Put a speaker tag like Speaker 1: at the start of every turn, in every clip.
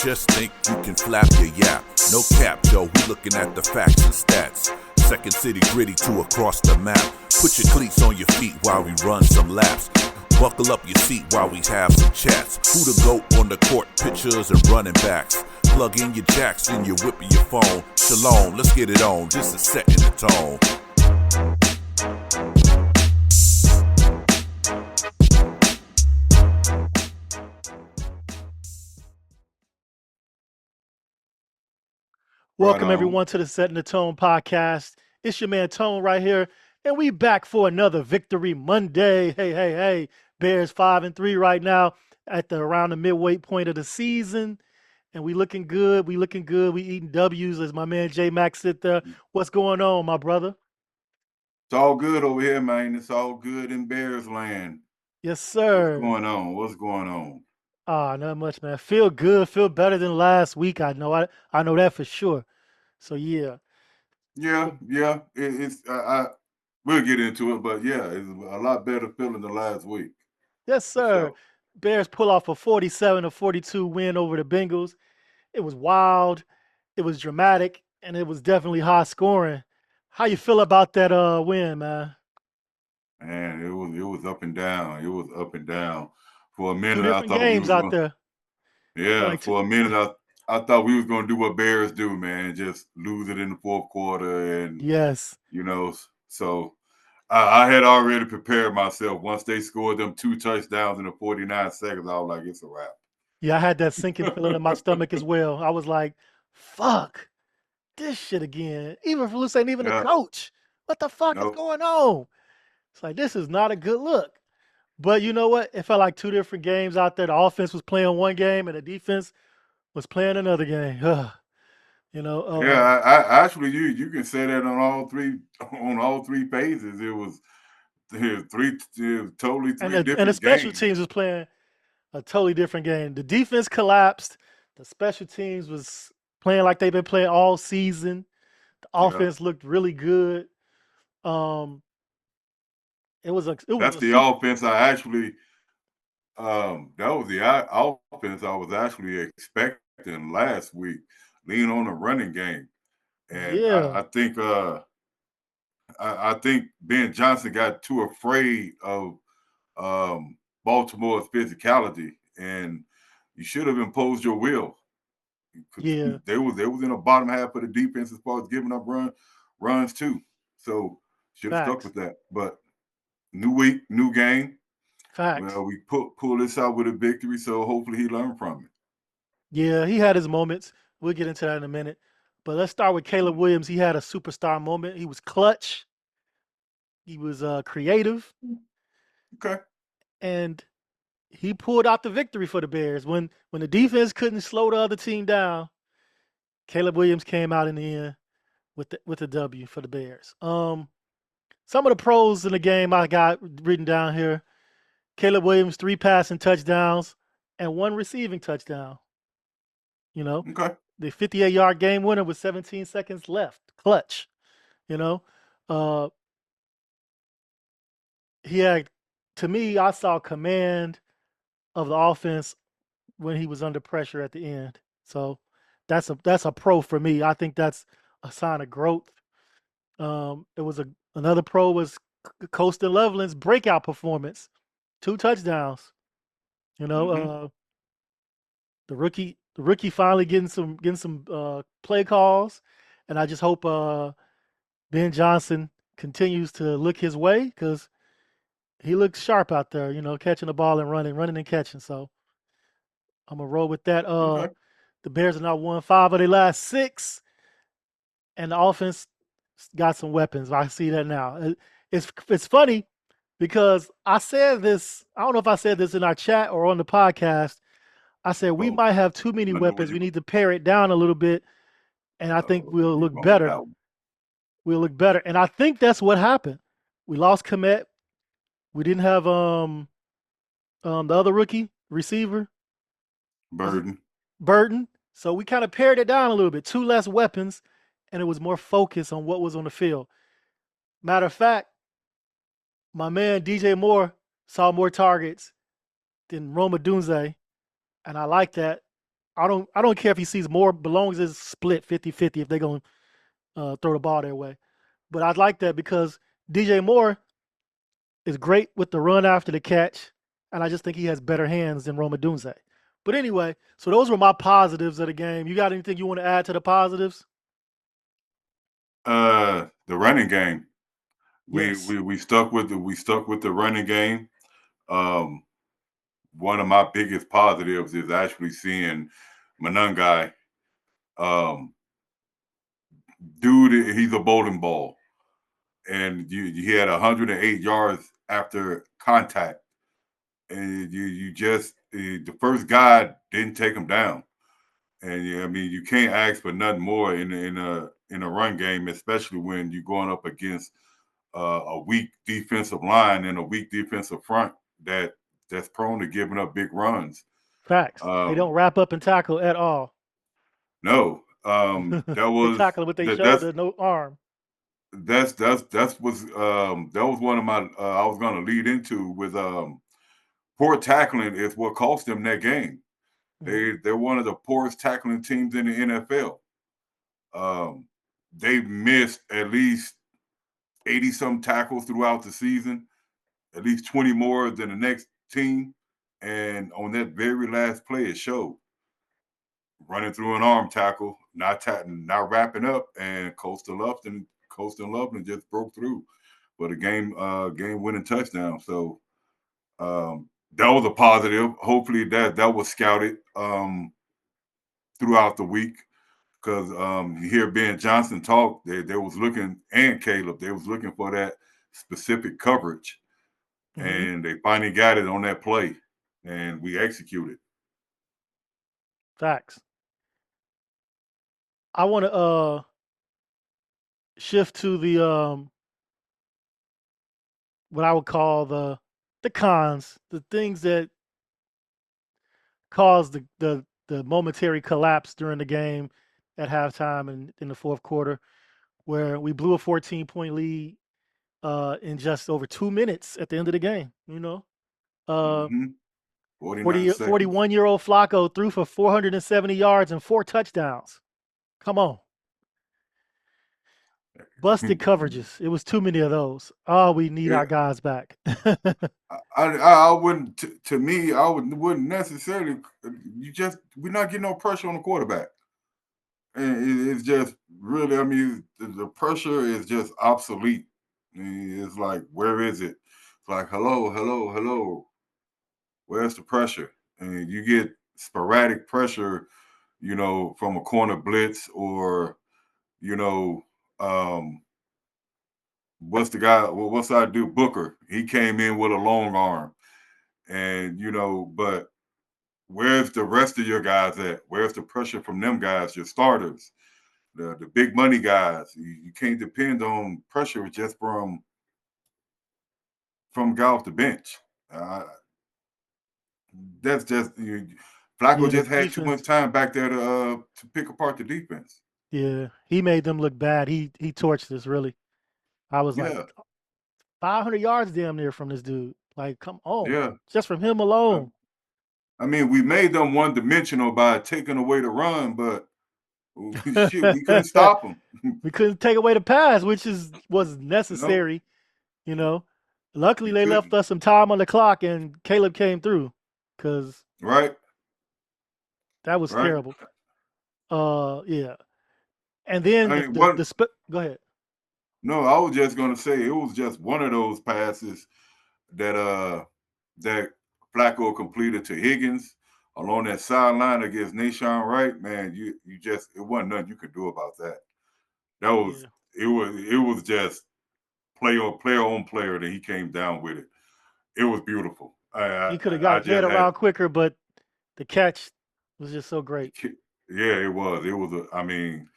Speaker 1: just think you can flap your yap. No cap, Joe, we looking at the facts and stats. Second city gritty to across the map. Put your cleats on your feet while we run some laps. Buckle up your seat while we have some chats. Who the GOAT on the court, pictures and running backs. Plug in your jacks and you're whipping your phone. Shalom, let's get it on, just a set in the tone.
Speaker 2: Right
Speaker 3: Welcome
Speaker 2: on.
Speaker 3: everyone to the Setting the Tone podcast. It's your man Tone right here, and we back for another Victory Monday. Hey. Bears 5-3 right now at around the midway point of the season, and we looking good. We eating W's as my man J Max sit there. What's going on, my brother?
Speaker 2: It's all good over here, man. It's all good in Bears land.
Speaker 3: Yes,
Speaker 2: What's
Speaker 3: sir.
Speaker 2: going on? What's going on?
Speaker 3: Not much, man. Feel good. Feel better than last week. I know that for sure. So yeah.
Speaker 2: Yeah. We'll get into it, but yeah, it's a lot better feeling than last week.
Speaker 3: Yes,
Speaker 2: For
Speaker 3: sir.
Speaker 2: sure.
Speaker 3: Bears pull off a 47-42 win over the Bengals. It was wild, it was dramatic, and it was definitely high scoring. How you feel about that win, man?
Speaker 2: Man, it was up and down. It was up and down. For a
Speaker 3: Two
Speaker 2: minute, I
Speaker 3: different
Speaker 2: thought we
Speaker 3: games
Speaker 2: was
Speaker 3: out
Speaker 2: going.
Speaker 3: there.
Speaker 2: Yeah,
Speaker 3: Like,
Speaker 2: for a minute, I thought we was going to do what Bears do, man. Just lose it in the fourth quarter, and
Speaker 3: yes,
Speaker 2: so I had already prepared myself. Once they scored them 2 touchdowns in the 49 seconds, I was like, it's a wrap.
Speaker 3: yeah, I had that sinking feeling in my stomach as well. I was like, "Fuck this shit again." Even Falus ain't even the
Speaker 2: Yeah,
Speaker 3: coach. What the fuck is
Speaker 2: nope.
Speaker 3: going on? It's like this is not a good look. But you know what? It felt like two different games out there. The offense was playing one game, and the defense was playing another game. You know,
Speaker 2: Yeah, I actually you can say that on all three phases. It was totally
Speaker 3: and
Speaker 2: three
Speaker 3: the
Speaker 2: different
Speaker 3: special
Speaker 2: games.
Speaker 3: teams was playing a totally different game. The defense collapsed. The special teams was playing like they've been playing all season. The
Speaker 2: Yeah,
Speaker 3: offense looked really good. Um, it was
Speaker 2: that's
Speaker 3: a
Speaker 2: the
Speaker 3: super.
Speaker 2: offense I actually that was the offense I was actually expecting last week. Lean on the running game, and
Speaker 3: Yeah,
Speaker 2: I think Ben Johnson got too afraid of Baltimore's physicality, and you should have imposed your will.
Speaker 3: yeah,
Speaker 2: They was in the bottom half of the defense as far as giving up runs too. So should have stuck
Speaker 3: facts,
Speaker 2: with that. But new week, new game.
Speaker 3: facts.
Speaker 2: Well, we pull this out with a victory, so hopefully he learned from it.
Speaker 3: Yeah, he had his moments. We'll get into that in a minute. But let's start with Caleb Williams. He had a superstar moment. He was clutch. He was creative,
Speaker 2: Okay.
Speaker 3: and he pulled out the victory for the Bears. When the defense couldn't slow the other team down, Caleb Williams came out in the end with the W for the Bears. Some of the pros in the game I got written down here. Caleb Williams, 3 passing touchdowns and 1 receiving touchdown. You know,
Speaker 2: Okay.
Speaker 3: the 58-yard game winner with 17 seconds left. Clutch. You know, uh, he had, to me, I saw command of the offense when he was under pressure at the end. So that's a pro for me. I think that's a sign of growth. It was another pro was Coastal Loveland's breakout performance, 2 touchdowns. You know,
Speaker 2: Mm-hmm.
Speaker 3: the rookie finally getting some play calls, and I just hope Ben Johnson continues to look his way because he looks sharp out there. You know, catching the ball and running and catching. So I'm gonna roll with that.
Speaker 2: Okay.
Speaker 3: The Bears are now won 5 of their last 6, and the offense got some weapons. I see that now. It's funny because I said this. I don't know if I said this in our chat or on the podcast. I said we
Speaker 2: Oh,
Speaker 3: might have too many
Speaker 2: I know where
Speaker 3: weapons.
Speaker 2: you.
Speaker 3: We need to pare it down a little bit, and I think
Speaker 2: Where
Speaker 3: we'll
Speaker 2: you
Speaker 3: look
Speaker 2: going with
Speaker 3: better.
Speaker 2: that one?
Speaker 3: We'll look better, and I think that's what happened. We lost Komet. We didn't have the other rookie receiver was it
Speaker 2: Burden.
Speaker 3: Burton. So we kind of pared it down a little bit. 2 less weapons, and it was more focused on what was on the field. Matter of fact, my man DJ Moore saw more targets than Roma Dunze, and I like that. I don't care if he sees more, but as long as it's split 50-50 if they're going to throw the ball their way. But I'd like that because DJ Moore is great with the run after the catch, and I just think he has better hands than Rome Odunze. But anyway, so those were my positives of the game. You got anything you want to add to the positives?
Speaker 2: The running game.
Speaker 3: Yes.
Speaker 2: We stuck with the running game. Um, One of my biggest positives is actually seeing Manungai. Um, Dude, he's a bowling ball, and he had 108 yards after contact, and you just the first guy didn't take him down, and I mean you can't ask for nothing more in a run game, especially when you're going up against a weak defensive line and a weak defensive front that's prone to giving up big runs.
Speaker 3: Facts. They don't
Speaker 2: Um,
Speaker 3: wrap up and tackle at all.
Speaker 2: no,
Speaker 3: They tackle with their
Speaker 2: that's
Speaker 3: shoulder, no arm.
Speaker 2: that was one of my I was going to lead into with poor tackling is what cost them that game.
Speaker 3: Mm-hmm.
Speaker 2: They're one of the poorest tackling teams in the NFL. Um, they've missed at least 80 some tackles throughout the season, at least 20 more than the next team. And on that very last play, it showed running through an arm tackle, not wrapping up, and Colston Loveland just broke through for the game winning touchdown. So that was a positive. Hopefully that was scouted throughout the week because you hear Ben Johnson talk. They was looking, and Caleb, they was looking for that specific coverage,
Speaker 3: Mm-hmm.
Speaker 2: and they finally got it on that play, and we executed.
Speaker 3: Facts. I want to shift to the what I would call the cons, the things that caused the momentary collapse during the game at halftime and in the fourth quarter, where we blew a 14-point lead in just over 2 minutes at the end of the game. Uh,
Speaker 2: Mm-hmm. 49 seconds.
Speaker 3: 41-year-old Flacco threw for 470 yards and 4 touchdowns. Come on. Busted coverages. It was too many of those. Oh, we need
Speaker 2: Yeah,
Speaker 3: our guys back.
Speaker 2: I wouldn't. To me, wouldn't necessarily. We're not getting no pressure on the quarterback, and it's just really. I mean, the pressure is just obsolete. It's like, where is it? It's like, hello, hello, hello. Where's the pressure? And you get sporadic pressure, from a corner blitz or, you know, um, what's the guy? Well, what's I do? Booker. He came in with a long arm, and but where's the rest of your guys at? Where's the pressure from them guys, your starters, the big money guys? You can't depend on pressure just from guy off the bench. Uh, that's just Flacco
Speaker 3: Yeah, the
Speaker 2: just had too much
Speaker 3: defense.
Speaker 2: time back there to pick apart the defense.
Speaker 3: Yeah, he made them look bad. He torched us really. I was like
Speaker 2: Yeah,
Speaker 3: 500 yards damn near from this dude. Like, come on,
Speaker 2: yeah.
Speaker 3: just from him
Speaker 2: Uh,
Speaker 3: alone.
Speaker 2: I mean, we made them one dimensional by taking away the run, but shit, we couldn't stop them.
Speaker 3: We couldn't take away the pass, which was
Speaker 2: No,
Speaker 3: necessary. You know, luckily
Speaker 2: we
Speaker 3: they left
Speaker 2: couldn't.
Speaker 3: us some time on the clock, and Caleb came through because
Speaker 2: Right,
Speaker 3: that was
Speaker 2: right.
Speaker 3: terrible. Yeah, and then
Speaker 2: I mean, one.
Speaker 3: go ahead.
Speaker 2: No, I was just gonna say it was just one of those passes that that Flacco completed to Higgins along that sideline against Nashawn Wright. Man, you just it wasn't nothing you could do about that. That was
Speaker 3: Yeah,
Speaker 2: it was just player on player that he came down with it. It was beautiful.
Speaker 3: he could have got
Speaker 2: I
Speaker 3: his head
Speaker 2: just had
Speaker 3: around quicker, but the catch was just so great.
Speaker 2: yeah, it was. It was I mean,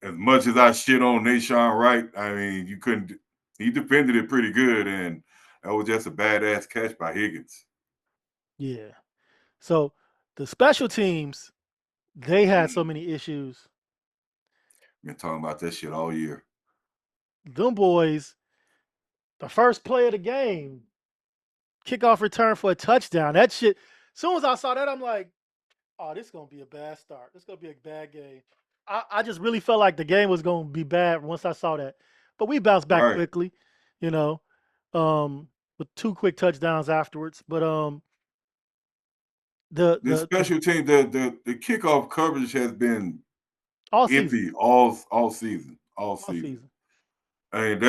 Speaker 2: as much as I shit on Nashawn Wright, I mean, you couldn't. He defended it pretty good, and that was just a badass catch by Higgins.
Speaker 3: Yeah. So the special teams, they had so many issues.
Speaker 2: Been talking about that shit all year.
Speaker 3: Them boys, the first play of the game, kickoff return for a touchdown. That shit. As soon as I saw that, I'm like, Oh, this is gonna be a bad start. This is gonna be a bad game. I just really felt like the game was gonna be bad once I saw that, but we bounced back
Speaker 2: Right.
Speaker 3: quickly, you know, um, with 2 quick touchdowns afterwards. But the
Speaker 2: The
Speaker 3: the the
Speaker 2: special team, the kickoff coverage has been
Speaker 3: all season,
Speaker 2: iffy all season, all
Speaker 3: all
Speaker 2: season.
Speaker 3: season.
Speaker 2: And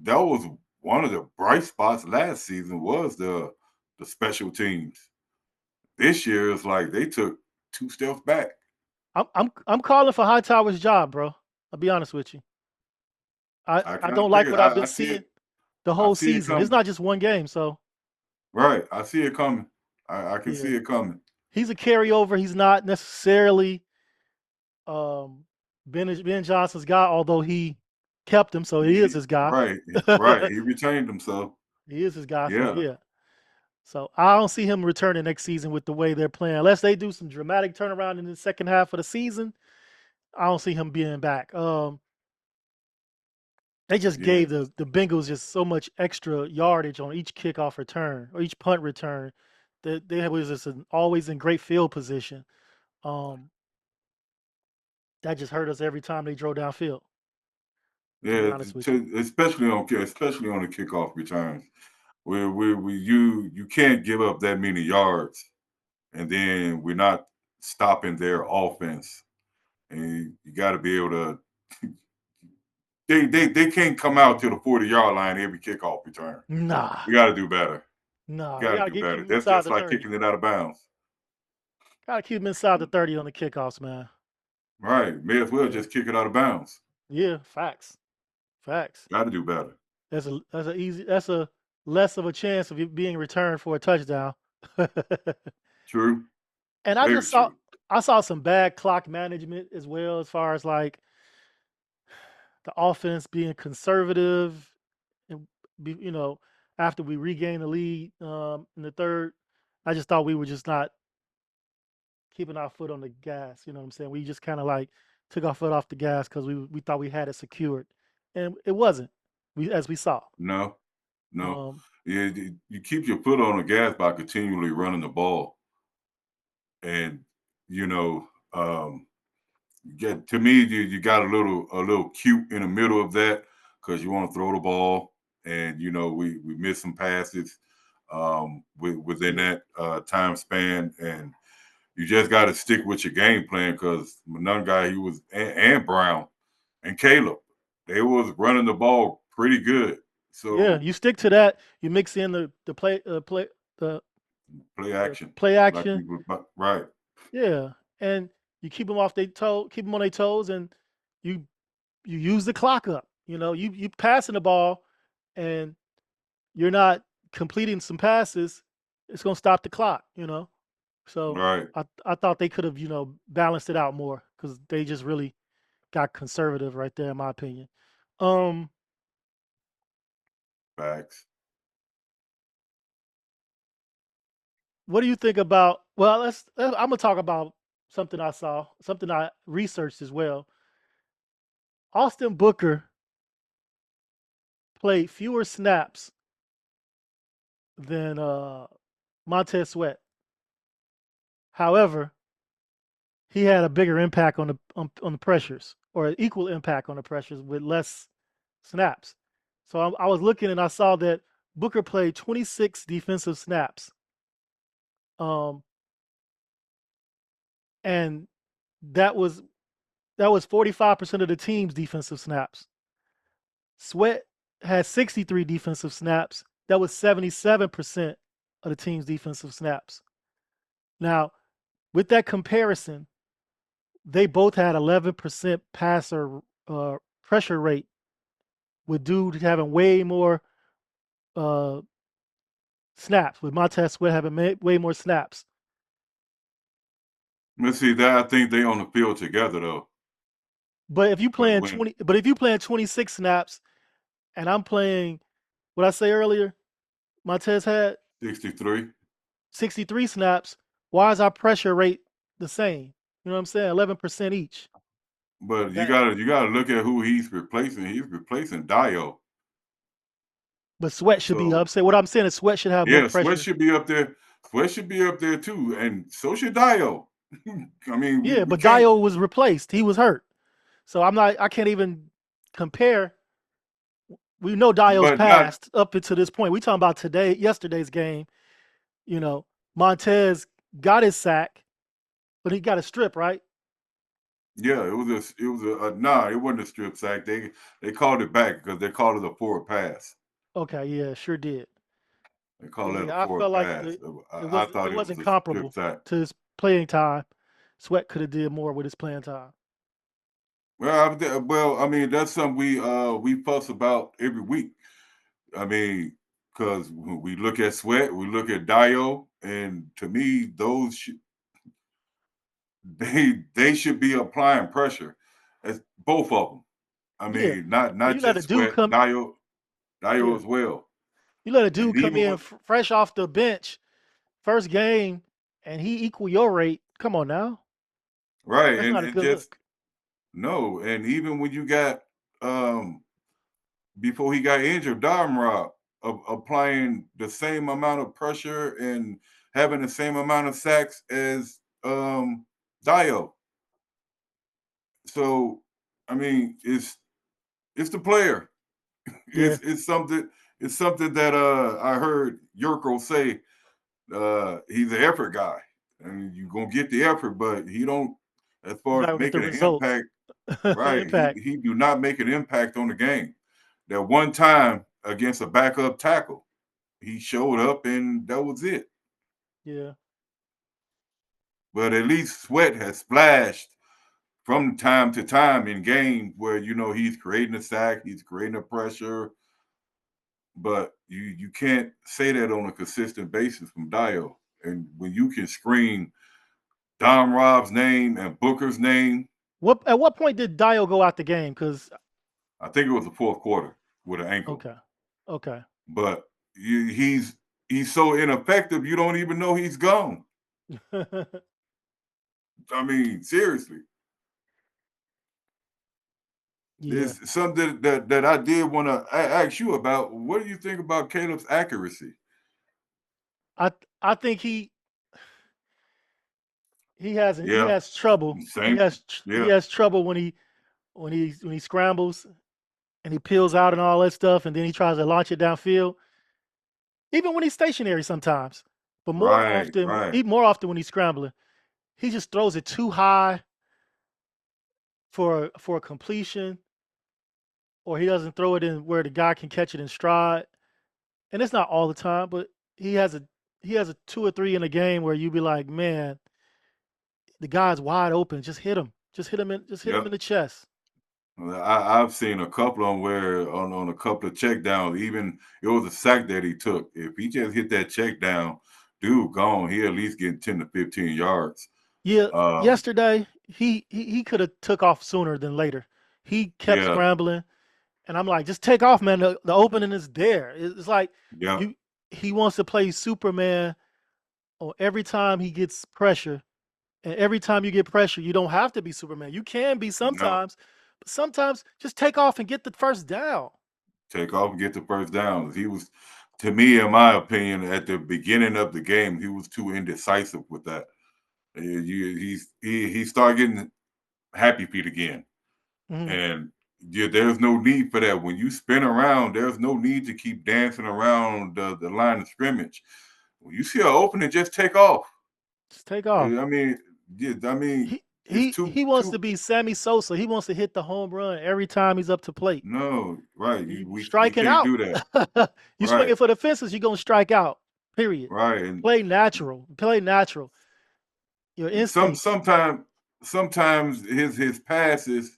Speaker 2: that was one of the bright spots last season was the special teams. This year is like they took 2 steps back.
Speaker 3: I'm calling for Hightower's job, bro. I'll be honest with you.
Speaker 2: I
Speaker 3: I
Speaker 2: kind
Speaker 3: don't
Speaker 2: of
Speaker 3: like
Speaker 2: figured
Speaker 3: what I've
Speaker 2: I
Speaker 3: been
Speaker 2: see
Speaker 3: seeing
Speaker 2: it.
Speaker 3: the
Speaker 2: I
Speaker 3: whole
Speaker 2: see it
Speaker 3: season. It's
Speaker 2: coming.
Speaker 3: not just one game, so
Speaker 2: Right. I see it coming. I can
Speaker 3: yeah.
Speaker 2: see it coming.
Speaker 3: He's a carryover. He's not necessarily um Ben Johnson's guy, although he kept him, so he is his guy.
Speaker 2: Right. Right. He retained himself.
Speaker 3: He is his guy, so
Speaker 2: Yeah.
Speaker 3: yeah. So I don't see him returning next season with the way they're playing. Unless they do some dramatic turnaround in the second half of the season, I don't see him being back. They just
Speaker 2: Yeah.
Speaker 3: gave the Bengals just so much extra yardage on each kickoff return or each punt return that they was just always in great field position. Um, that just hurt us every time they drove downfield. To be
Speaker 2: Yeah.
Speaker 3: honest with you.
Speaker 2: Especially on the kickoff returns. We you can't give up that many yards and then we're not stopping their offense. And you got to be able to. They can't come out to the 40-yard line every kickoff return.
Speaker 3: Nah,
Speaker 2: We got to do better.
Speaker 3: nah. We
Speaker 2: Got to
Speaker 3: gotta
Speaker 2: do
Speaker 3: keep
Speaker 2: better.
Speaker 3: them
Speaker 2: That's
Speaker 3: inside
Speaker 2: just
Speaker 3: the
Speaker 2: like
Speaker 3: 30.
Speaker 2: kicking it out of bounds.
Speaker 3: Gotta keep them inside the 30 on the kickoffs, man.
Speaker 2: Right. May as well
Speaker 3: Yeah.
Speaker 2: just kick it out of bounds.
Speaker 3: Yeah, facts. Facts.
Speaker 2: Got to do better.
Speaker 3: That's a less of a chance of it being returned for a touchdown.
Speaker 2: True.
Speaker 3: And
Speaker 2: Very true.
Speaker 3: I saw some bad clock management as well, as far as like the offense being conservative and after we regained the lead in the third. I just thought we were just not keeping our foot on the gas. You know what I'm saying? We just kind of like took our foot off the gas because we thought we had it secured, and it wasn't. As we saw.
Speaker 2: No. No.
Speaker 3: Um,
Speaker 2: Yeah. You keep your foot on the gas by continually running the ball, and you know. Get to me, you got a little cute in the middle of that because you want to throw the ball, and we missed some passes within
Speaker 3: yeah,
Speaker 2: that time span, and you just got to stick with your game plan because another guy he was and Brown and Caleb, they was running the ball pretty good,
Speaker 3: yeah.
Speaker 2: so
Speaker 3: You stick to that. You mix in the
Speaker 2: play
Speaker 3: the
Speaker 2: action
Speaker 3: play
Speaker 2: like
Speaker 3: action.
Speaker 2: we were right,
Speaker 3: Yeah, and you keep them on their toes, and you you use the clock up. You passing the ball, and you're not completing some passes. It's gonna stop the clock. So
Speaker 2: right,
Speaker 3: I thought they could have balanced it out more because they just really got conservative right there, in my opinion. Um,
Speaker 2: facts.
Speaker 3: what do you think about? Well, I'm gonna talk about something I saw, something I researched as well. Austin Booker played fewer snaps than Montez Sweat. However, he had a bigger impact on the pressures, or an equal impact on the pressures with less snaps. So I was looking and I saw that Booker played 26 defensive snaps, um, and that was 45% of the team's defensive snaps. Sweat had 63 defensive snaps. That was 77% of the team's defensive snaps. Now, with that comparison, they both had 11% passer pressure rate, with dude having way more uh, snaps, with Montez Sweat having way more snaps.
Speaker 2: Let's see that I think they on the field together though,
Speaker 3: But
Speaker 2: but when
Speaker 3: if you playing 26 snaps, and I'm playing, what I say earlier, Montez had
Speaker 2: 63.
Speaker 3: 63 snaps. Why is our pressure rate the same? You know what I'm saying? 11% each.
Speaker 2: But you
Speaker 3: That,
Speaker 2: gotta you gotta look at who he's replacing. He's replacing Dio.
Speaker 3: but Sweat should be
Speaker 2: So
Speaker 3: up. Say what I'm saying is Sweat should have more
Speaker 2: yeah, Sweat
Speaker 3: pressure.
Speaker 2: should be up there. Sweat should be up there too, and so should Dio. I mean,
Speaker 3: Yeah,
Speaker 2: we
Speaker 3: but
Speaker 2: can't.
Speaker 3: Dio was replaced. He was hurt. So I can't even compare. We know Dio's
Speaker 2: But not
Speaker 3: passed up until this point. We talking about yesterday's game. You know, Montez got his sack, but he got a strip, right?
Speaker 2: yeah. Nah. It wasn't a strip sack. They called it back because they called it a forward pass.
Speaker 3: Okay, yeah, sure did.
Speaker 2: They called
Speaker 3: But
Speaker 2: that a
Speaker 3: yeah, I
Speaker 2: forward
Speaker 3: felt like
Speaker 2: pass. I
Speaker 3: it
Speaker 2: thought it was
Speaker 3: wasn't
Speaker 2: a strip
Speaker 3: comparable
Speaker 2: sack.
Speaker 3: to his playing time. Sweat could have did more with his playing time.
Speaker 2: Well, I mean, that's something we fuss about every week. I mean, because we look at Sweat, we look at Dio, and to me, they should be applying pressure. As both of them. I
Speaker 3: Yeah,
Speaker 2: mean,
Speaker 3: but
Speaker 2: not
Speaker 3: you let a
Speaker 2: just
Speaker 3: dude
Speaker 2: Sweat,
Speaker 3: come.
Speaker 2: Dio
Speaker 3: Yeah,
Speaker 2: as well.
Speaker 3: you let a dude
Speaker 2: And
Speaker 3: come
Speaker 2: even
Speaker 3: in
Speaker 2: when
Speaker 3: fresh off the bench, first game, and he equal your rate. Come on now,
Speaker 2: right,
Speaker 3: that's not a
Speaker 2: and
Speaker 3: good
Speaker 2: just
Speaker 3: look.
Speaker 2: no, and even when you got um before he got injured, Rob applying the same amount of pressure and having the same amount of sacks as Dio. So I mean, it's the player.
Speaker 3: Yeah,
Speaker 2: It's something that I heard Yurko say. He's an effort guy, and you're gonna get the effort, but he don't. As
Speaker 3: you're
Speaker 2: far
Speaker 3: not
Speaker 2: as
Speaker 3: gonna get the
Speaker 2: making an
Speaker 3: results,
Speaker 2: impact,
Speaker 3: the
Speaker 2: right?
Speaker 3: impact.
Speaker 2: He do not make an impact on the game. That one time against a backup tackle, he showed up, and that was it.
Speaker 3: Yeah,
Speaker 2: But at least Sweat has splashed from time to time in games where he's creating a sack, he's creating a pressure, but you can't say that on a consistent basis from Dio. And when you can scream Dom Rob's name and Booker's name,
Speaker 3: at what point did Dio go out the game? Because
Speaker 2: I think it was the fourth quarter with an ankle.
Speaker 3: okay, okay,
Speaker 2: But he's so ineffective, you don't even know he's gone. I mean, seriously.
Speaker 3: yeah.
Speaker 2: There's something that I did want to ask you about. What do you think about Caleb's accuracy?
Speaker 3: I I think he
Speaker 2: Yeah,
Speaker 3: has trouble.
Speaker 2: same.
Speaker 3: He
Speaker 2: Yeah,
Speaker 3: has trouble when he scrambles and he peels out and all that stuff, and then he tries to launch it downfield. Even when he's stationary, sometimes, but
Speaker 2: right, right.
Speaker 3: even more often when he's scrambling, he just throws it too high for a completion, or he doesn't throw it in where the guy can catch it in stride. And it's not all the time, but he has a he has a two or three in a game where you be like, man, the guy's wide open. Just hit him. Just hit him in
Speaker 2: Yep.
Speaker 3: the chest.
Speaker 2: I've seen a couple of them where on a couple of check downs, even it was a sack that he took. If he just hit that check down, dude gone. He at least get 10 to 15 yards.
Speaker 3: Yeah,
Speaker 2: Um,
Speaker 3: yesterday he could have took off sooner than later. He kept
Speaker 2: yeah,
Speaker 3: scrambling, and I'm like, just take off, man. The opening is there. It's like
Speaker 2: yeah,
Speaker 3: you he wants to play Superman on every time he gets pressure. And every time you get pressure, you don't have to be Superman. You can be
Speaker 2: no.
Speaker 3: sometimes, but sometimes just take off and get the first down.
Speaker 2: Take off and get the first down. He was, to me, in my opinion, at the beginning of the game, he was too indecisive with that. He started getting happy feet again,
Speaker 3: Mhm.
Speaker 2: and yeah, there's no need for that. When you spin around, there's no need to keep dancing around the line of scrimmage. When you see an opening, just take off.
Speaker 3: Just take off.
Speaker 2: I mean, yeah, I mean, it's
Speaker 3: He wants to
Speaker 2: too.
Speaker 3: be Sammy Sosa. He wants to hit the home run every time he's up to plate.
Speaker 2: No, right?
Speaker 3: You
Speaker 2: We
Speaker 3: striking
Speaker 2: can't
Speaker 3: out.
Speaker 2: do that.
Speaker 3: You
Speaker 2: Right,
Speaker 3: swinging for the fences, you're gonna strike out. Period.
Speaker 2: right, and
Speaker 3: Play natural. Play natural. Your instincts.
Speaker 2: sometimes his passes.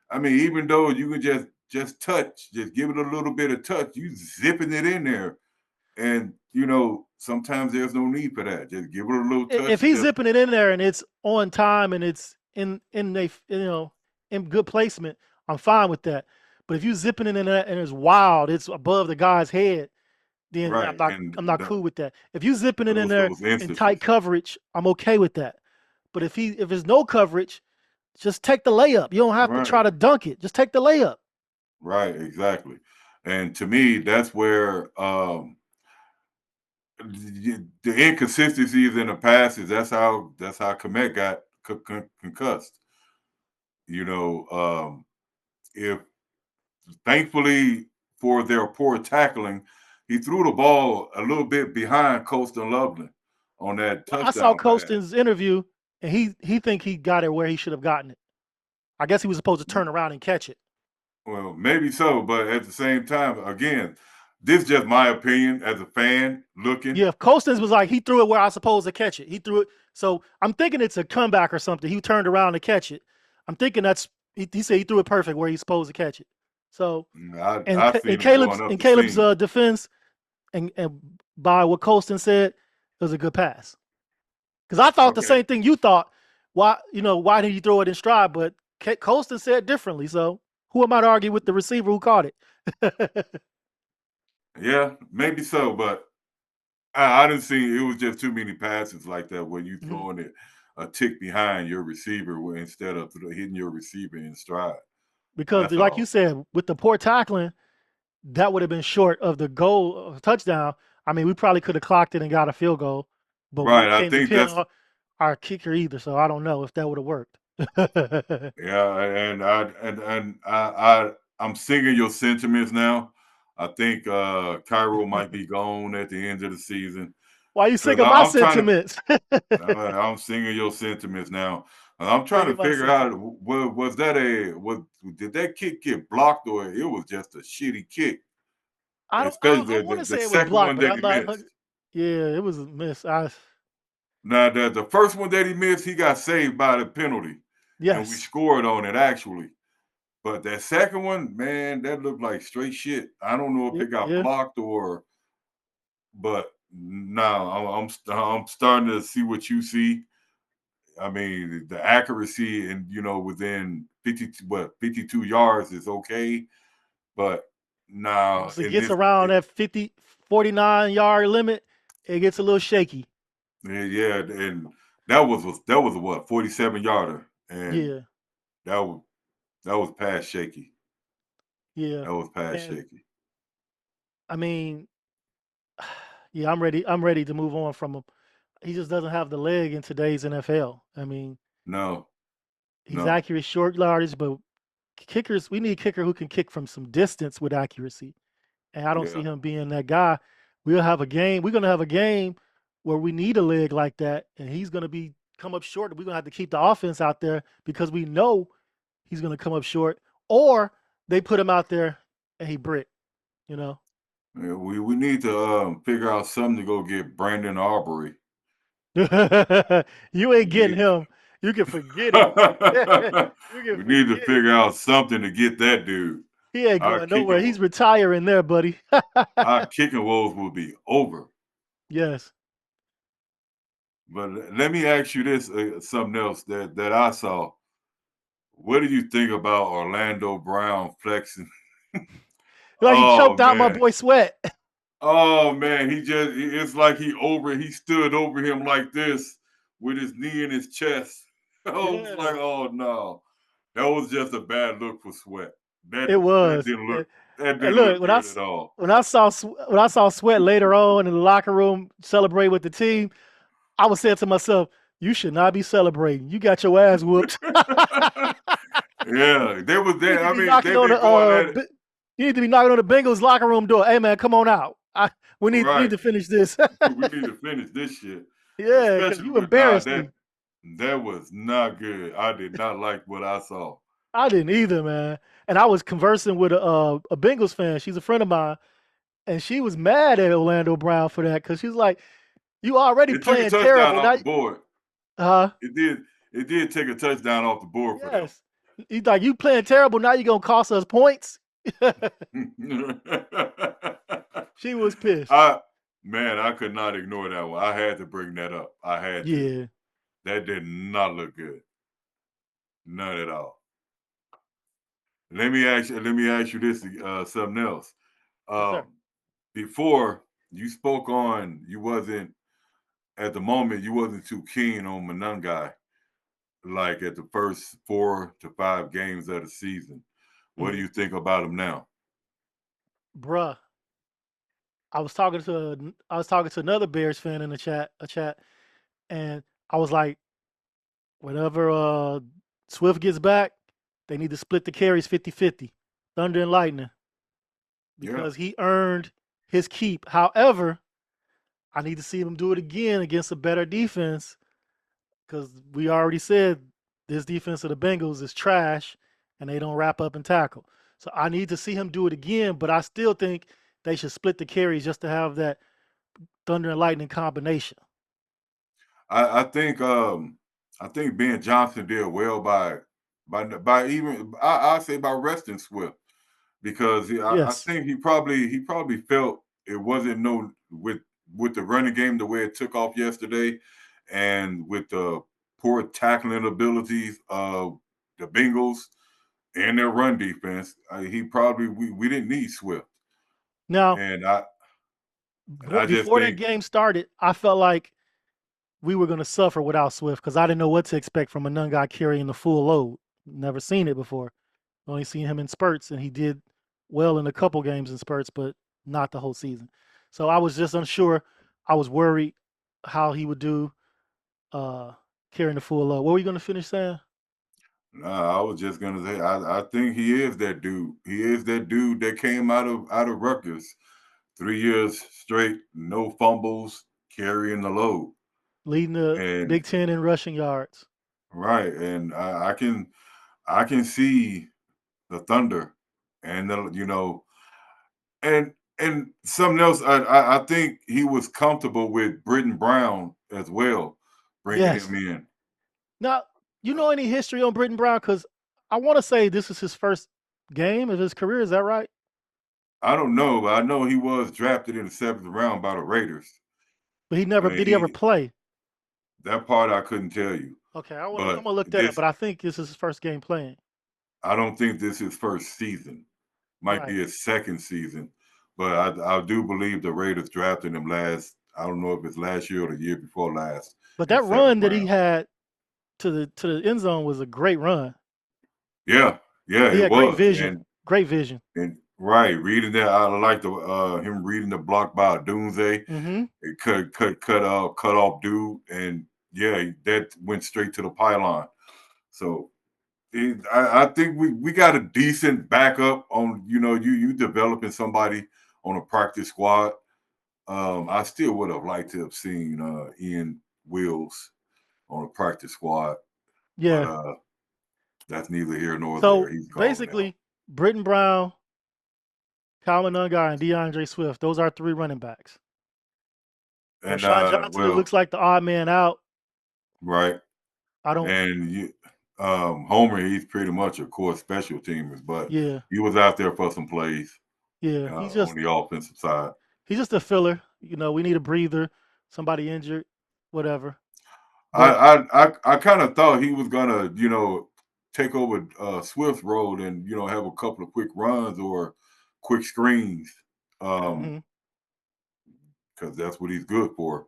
Speaker 2: I mean, even though you can just touch, just give it a little bit of touch, you zipping it in there, and sometimes there's no need for that. Just give it a little touch
Speaker 3: If
Speaker 2: and
Speaker 3: he's
Speaker 2: just
Speaker 3: zipping it in there and it's on time and it's in good placement, I'm fine with that. But if you zipping it in there and it's wild, it's above the guy's head, then
Speaker 2: right, and
Speaker 3: I'm not cool with that. If you zipping it in there
Speaker 2: those
Speaker 3: in tight
Speaker 2: instances,
Speaker 3: coverage, I'm okay with that. But if there's no coverage, just take the layup. You don't have to
Speaker 2: right,
Speaker 3: try to dunk it. Just take the layup.
Speaker 2: right, exactly. And to me, that's where the inconsistencies in the passes. That's how Komet got concussed. You know, if thankfully for their poor tackling, he threw the ball a little bit behind Colston Loveland on that
Speaker 3: Well, I saw
Speaker 2: touchdown pass.
Speaker 3: Colston's interview, and he think he got it where he should have gotten it. I guess he was supposed to turn around and catch it.
Speaker 2: Well, maybe so, but at the same time, again, this is just my opinion as a fan looking.
Speaker 3: Yeah, if Colston's was like he threw it where I was supposed to catch it. He threw it, so I'm thinking it's a comeback or something. He turned around to catch it. I'm thinking that's he said he threw it perfect where he's supposed to catch it. So and
Speaker 2: I
Speaker 3: in
Speaker 2: seen him going up the
Speaker 3: Caleb's
Speaker 2: seam.
Speaker 3: defense and by what Colston said, it was a good pass. Because I thought the
Speaker 2: Okay.
Speaker 3: same thing you thought. Why did he throw it in stride? But Colston said differently. So who am I to argue with the receiver who caught it?
Speaker 2: Yeah, maybe so, but I didn't see it was just too many passes like that where you
Speaker 3: Mhm.
Speaker 2: throwing it a tick behind your receiver instead of hitting your receiver in stride.
Speaker 3: Because
Speaker 2: That's
Speaker 3: like you
Speaker 2: all.
Speaker 3: said, with the poor tackling, that would have been short of the goal touchdown. I mean, we probably could have clocked it and got a field goal, but we
Speaker 2: Right. I
Speaker 3: can't
Speaker 2: think
Speaker 3: depend
Speaker 2: that's
Speaker 3: on our kicker either. So I don't know if that would have worked.
Speaker 2: yeah, I'm singing your sentiments now. I think Cairo might be gone at the end of the season
Speaker 3: Why you
Speaker 2: because
Speaker 3: singing my
Speaker 2: I'm trying to.
Speaker 3: sentiments?
Speaker 2: I'm singing your sentiments now. I'm trying to
Speaker 3: Singing my
Speaker 2: figure out
Speaker 3: sentiments.
Speaker 2: was that did that kick get blocked or it was just a shitty kick,
Speaker 3: I don't.
Speaker 2: especially
Speaker 3: I want to
Speaker 2: the
Speaker 3: say it was
Speaker 2: second
Speaker 3: blocked,
Speaker 2: one
Speaker 3: but
Speaker 2: that
Speaker 3: I'm
Speaker 2: he
Speaker 3: not.
Speaker 2: missed.
Speaker 3: Yeah, it was a miss.
Speaker 2: Now the first one that he missed, he got saved by the penalty, and we
Speaker 3: Yes.
Speaker 2: scored on it actually. But that second one, man, that looked like straight shit. I don't know if
Speaker 3: Yeah.
Speaker 2: it got
Speaker 3: Yeah.
Speaker 2: blocked but now I'm starting to see what you see. I mean, the accuracy and within 52 yards is okay, but now
Speaker 3: Once it
Speaker 2: in
Speaker 3: gets
Speaker 2: this,
Speaker 3: around that 49 yard limit, it gets a little shaky.
Speaker 2: yeah, and that was a what 47 yarder, and
Speaker 3: Yeah.
Speaker 2: that was that was past shaky.
Speaker 3: Yeah.
Speaker 2: That was past
Speaker 3: And
Speaker 2: shaky.
Speaker 3: I mean, yeah, I'm ready. I'm ready to move on from him. He just doesn't have the leg in today's NFL. I mean,
Speaker 2: No,
Speaker 3: he's
Speaker 2: no,
Speaker 3: accurate short yardage, but kickers, we need a kicker who can kick from some distance with accuracy. And I don't see
Speaker 2: yeah.
Speaker 3: him being that guy. We'll have a game. We're gonna have a game where we need a leg like that, and he's gonna be come up short. We're gonna have to keep the offense out there because we know he's gonna come up short. Or they put him out there and he brick. You know.
Speaker 2: Yeah, we need to figure out something to go get Brandon Aubrey.
Speaker 3: You ain't getting
Speaker 2: We
Speaker 3: him. You can forget it. You can
Speaker 2: we need to
Speaker 3: forget it.
Speaker 2: figure out something to get that dude.
Speaker 3: He ain't
Speaker 2: Our
Speaker 3: going nowhere.
Speaker 2: kicking
Speaker 3: He's retiring there, buddy.
Speaker 2: our kicking woes will be over.
Speaker 3: Yes.
Speaker 2: But let me ask you this: something else that I saw. What do you think about Orlando Brown flexing?
Speaker 3: Like he
Speaker 2: Oh
Speaker 3: choked out my
Speaker 2: man,
Speaker 3: boy Sweat.
Speaker 2: oh man, it's like he stood over him like this with his knee in his chest. I was
Speaker 3: Yeah.
Speaker 2: like, oh no. That was just a bad look for Sweat. That
Speaker 3: It
Speaker 2: that
Speaker 3: was.
Speaker 2: didn't look that
Speaker 3: And
Speaker 2: didn't look
Speaker 3: look,
Speaker 2: good at all.
Speaker 3: when I saw Sweat later on in the locker room celebrate with the team, I was saying to myself, "You should not be celebrating. You got your ass whooped.
Speaker 2: Yeah, they was
Speaker 3: You need
Speaker 2: there.
Speaker 3: to
Speaker 2: I
Speaker 3: be
Speaker 2: mean,
Speaker 3: knocking
Speaker 2: they've
Speaker 3: on
Speaker 2: been going at it.
Speaker 3: you need to be knocking on the Bengals locker room door. Hey man, come on out. We need
Speaker 2: Right.
Speaker 3: to finish this.
Speaker 2: We need to finish this shit.
Speaker 3: Yeah, because
Speaker 2: Especially
Speaker 3: you
Speaker 2: with
Speaker 3: embarrassed me.
Speaker 2: that was not good. I did not like what I saw.
Speaker 3: I didn't either, man. And I was conversing with a Bengals fan. She's a friend of mine, and she was mad at Orlando Brown for that because she's like, "You already
Speaker 2: It took a
Speaker 3: playing
Speaker 2: touchdown
Speaker 3: terrible
Speaker 2: off
Speaker 3: now."
Speaker 2: the board.
Speaker 3: Uh,
Speaker 2: It did take a touchdown off the board for them.
Speaker 3: yes. He's like, "You playing terrible now. You gonna cost us points." She was pissed.
Speaker 2: I man, I could not ignore that one. I had to bring that up. I had to.
Speaker 3: Yeah.
Speaker 2: That did not look good. None at all. Let me ask you this something else.
Speaker 3: Yes, sir.
Speaker 2: Um, before you spoke on you wasn't at the moment you wasn't too keen on Monungai like at the first 4 to 5 games of the season. What do
Speaker 3: Mhm.
Speaker 2: you think about him now?
Speaker 3: Bruh, I was talking to another Bears fan in a chat, and I was like, whenever Swift gets back, they need to split the carries 50-50, Thunder and Lightning,
Speaker 2: Yeah.
Speaker 3: because he earned his keep. However, I need to see him do it again against a better defense because we already said this defense of the Bengals is trash and they don't wrap up and tackle. So I need to see him do it again, but I still think they should split the carries just to have that Thunder and Lightning combination.
Speaker 2: I think Ben Johnson did well by even I say by resting Swift because I
Speaker 3: Yes.
Speaker 2: think he probably felt it wasn't no with the running game the way it took off yesterday, and with the poor tackling abilities of the Bengals and their run defense. He probably we didn't need Swift,
Speaker 3: Now,
Speaker 2: and I just
Speaker 3: before that
Speaker 2: think
Speaker 3: game started, I felt like we were going to suffer without Swift because I didn't know what to expect from a young guy carrying the full load. Never seen it before. Only seen him in spurts, and he did well in a couple games in spurts, but not the whole season. So I was just unsure. I was worried how he would do uh, carrying the full load. What were you going to finish saying?
Speaker 2: I was just gonna say I think he is that dude. He is that dude that came out of Rutgers, 3 years straight, no fumbles, carrying the load,
Speaker 3: Leading the
Speaker 2: and
Speaker 3: Big Ten in rushing yards.
Speaker 2: right, and I can see the Thunder, and and something else. I think he was comfortable with Britton Brown as well, bringing
Speaker 3: Yes.
Speaker 2: him in.
Speaker 3: Now, you know any history on Britton Brown? Because I want to say this is his first game of his career. Is that right?
Speaker 2: I don't know, but I know he was drafted in the seventh round by the Raiders.
Speaker 3: But he
Speaker 2: I
Speaker 3: never
Speaker 2: mean,
Speaker 3: did. He ever play?
Speaker 2: that part I couldn't tell you.
Speaker 3: Okay, I'm
Speaker 2: But
Speaker 3: gonna look that up.
Speaker 2: this,
Speaker 3: But I think this is his first game playing.
Speaker 2: I don't think this is first season. Might
Speaker 3: Right.
Speaker 2: be his second season. But I do believe the Raiders drafted him last. I don't know if it's last year or the year before last
Speaker 3: But
Speaker 2: in the
Speaker 3: that
Speaker 2: seventh
Speaker 3: run that he
Speaker 2: round.
Speaker 3: had to the end zone was a great run.
Speaker 2: Yeah, yeah,
Speaker 3: He
Speaker 2: it
Speaker 3: had great
Speaker 2: was.
Speaker 3: vision. Great vision.
Speaker 2: And right, reading that, I like the him reading the block by Doomsday.
Speaker 3: Mm-hmm.
Speaker 2: It cut off dude, and yeah, that went straight to the pylon. So I think we got a decent backup on you developing somebody on a practice squad. I still would have liked to have seen Ian Wills on a practice squad, but
Speaker 3: Yeah.
Speaker 2: that's neither here nor there.
Speaker 3: So
Speaker 2: He's gone now.
Speaker 3: basically, Britton Brown, Calvin Ungar, and DeAndre Swift. Those are three running backs.
Speaker 2: And
Speaker 3: Roshan Johnson, it
Speaker 2: well,
Speaker 3: looks like the odd man out.
Speaker 2: right,
Speaker 3: I don't.
Speaker 2: and Homer, he's pretty much a core special teamer, but
Speaker 3: Yeah.
Speaker 2: he was out there for some plays
Speaker 3: Yeah.
Speaker 2: on the offensive side.
Speaker 3: He's just a filler. You know, we need a breather. Somebody injured, whatever. But
Speaker 2: I kind of thought he was gonna, take over Swift's role and have a couple of quick runs or quick screens,
Speaker 3: mhm.
Speaker 2: because that's what he's good for.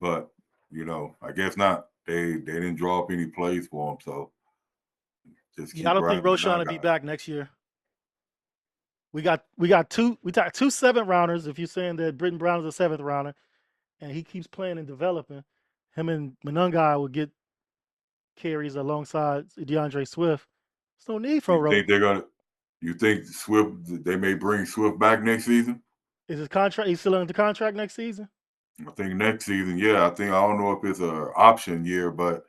Speaker 2: But I guess not. They didn't draw up any plays for him, so just
Speaker 3: Yeah, I
Speaker 2: keep
Speaker 3: don't think
Speaker 2: riding the
Speaker 3: Roshan will
Speaker 2: non
Speaker 3: be
Speaker 2: guy.
Speaker 3: back next year. We got two seventh rounders. If you're saying that Britton Brown is a seventh rounder and he keeps playing and developing, him and Manungai will get carries alongside DeAndre Swift. There's no need for
Speaker 2: You
Speaker 3: Ro.
Speaker 2: think they're gonna? You think Swift? They may bring Swift back next season?
Speaker 3: Is his contract? He's still under contract next season.
Speaker 2: I think next season, yeah. I don't know if it's a option year, but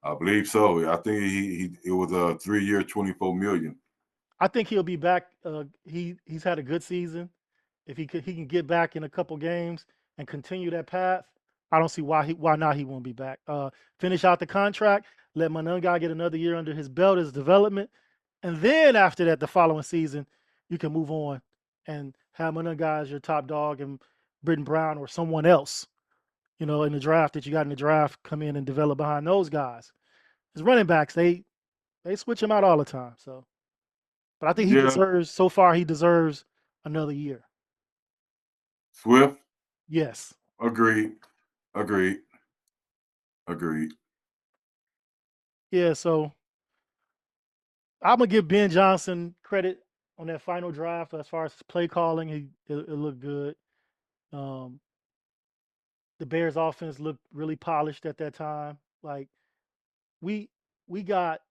Speaker 2: I believe so. I think it was a 3 year, 24 million.
Speaker 3: I think he'll be back. He's had a good season. If he can get back in a couple games and continue that path, I don't see why not he won't be back. Finish out the contract, let Manungai get another year under his belt as development, and then after that, the following season, you can move on and have Manungai as your top dog and Britton Brown or someone else, in the draft that you got in the draft, come in and develop behind those guys. His running backs, they switch him out all the time. So, but I think
Speaker 2: Yeah,
Speaker 3: he deserves another year.
Speaker 2: Swift.
Speaker 3: Yes.
Speaker 2: Agreed. Agreed. Agreed.
Speaker 3: Yeah, so I'm gonna give Ben Johnson credit on that final draft as far as play calling. It looked good. Um, the Bears offense looked really polished at that time. Like we we got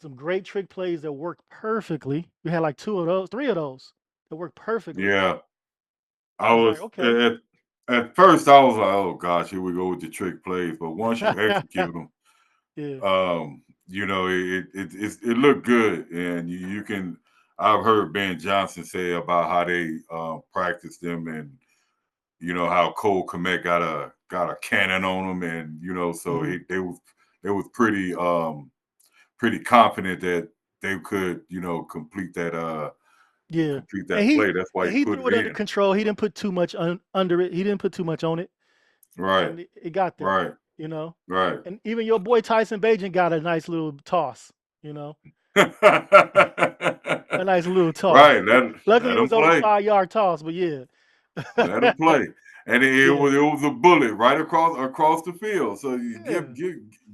Speaker 3: some great trick plays that worked perfectly. We had like three of those that worked perfectly.
Speaker 2: Yeah,
Speaker 3: I
Speaker 2: I
Speaker 3: was like,
Speaker 2: was
Speaker 3: okay,
Speaker 2: at first I was like, oh gosh, here we go with the trick plays. But once you execute them,
Speaker 3: yeah,
Speaker 2: it looked good, and you can. I've heard Ben Johnson say about how they practice them, and how Cole Kmet got a cannon on him, and so
Speaker 3: hmm
Speaker 2: they was pretty confident that they could
Speaker 3: yeah.
Speaker 2: complete
Speaker 3: And
Speaker 2: that play. That's why
Speaker 3: and
Speaker 2: he
Speaker 3: he
Speaker 2: put
Speaker 3: threw
Speaker 2: it
Speaker 3: it under
Speaker 2: in.
Speaker 3: control. He didn't put too much under it. He didn't put too much on it,
Speaker 2: Right,
Speaker 3: and it got there.
Speaker 2: right,
Speaker 3: You know,
Speaker 2: right.
Speaker 3: and even your boy Tyson Bagent got a nice little toss. You know, a nice little toss.
Speaker 2: Right. Let
Speaker 3: Luckily, it
Speaker 2: him
Speaker 3: was only
Speaker 2: play.
Speaker 3: 5 yard toss, but yeah,
Speaker 2: Let him play. And
Speaker 3: yeah,
Speaker 2: it was a bullet right across the field. So you
Speaker 3: yeah.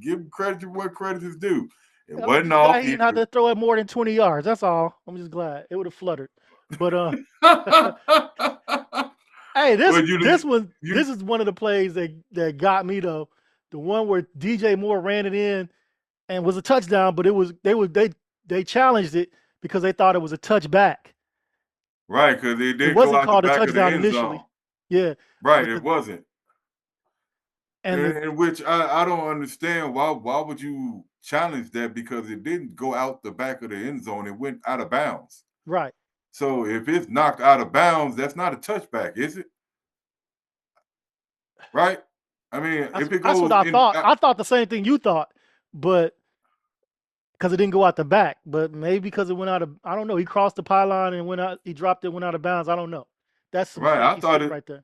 Speaker 2: give credit to what credit is due. It
Speaker 3: I'm
Speaker 2: wasn't
Speaker 3: just
Speaker 2: off.
Speaker 3: glad he didn't have to throw it more than 20 yards. That's all. I'm just glad it would have fluttered. But hey,
Speaker 2: Well,
Speaker 3: this is one of the plays that got me though. The one where DJ Moore ran it in and was a touchdown, but they challenged it because they thought it was a touchback.
Speaker 2: right, because it
Speaker 3: It
Speaker 2: didn't go
Speaker 3: wasn't
Speaker 2: out the
Speaker 3: called a
Speaker 2: back of the
Speaker 3: touchdown
Speaker 2: end zone.
Speaker 3: initially. Yeah,
Speaker 2: Right,
Speaker 3: but
Speaker 2: it wasn't.
Speaker 3: and the
Speaker 2: In which I don't understand why would you challenge that, because it didn't go out the back of the end zone, it went out of bounds.
Speaker 3: right.
Speaker 2: So if it's knocked out of bounds, that's not a touchback, is it? Right? I mean, if it
Speaker 3: That's what
Speaker 2: goes
Speaker 3: I
Speaker 2: in,
Speaker 3: thought. I thought the same thing you thought, but because it didn't go out the back, but maybe because it went out of I don't know. He crossed the pylon and went out. He dropped it, went out of bounds. I don't know. That's some
Speaker 2: right?
Speaker 3: shaky stuff right there.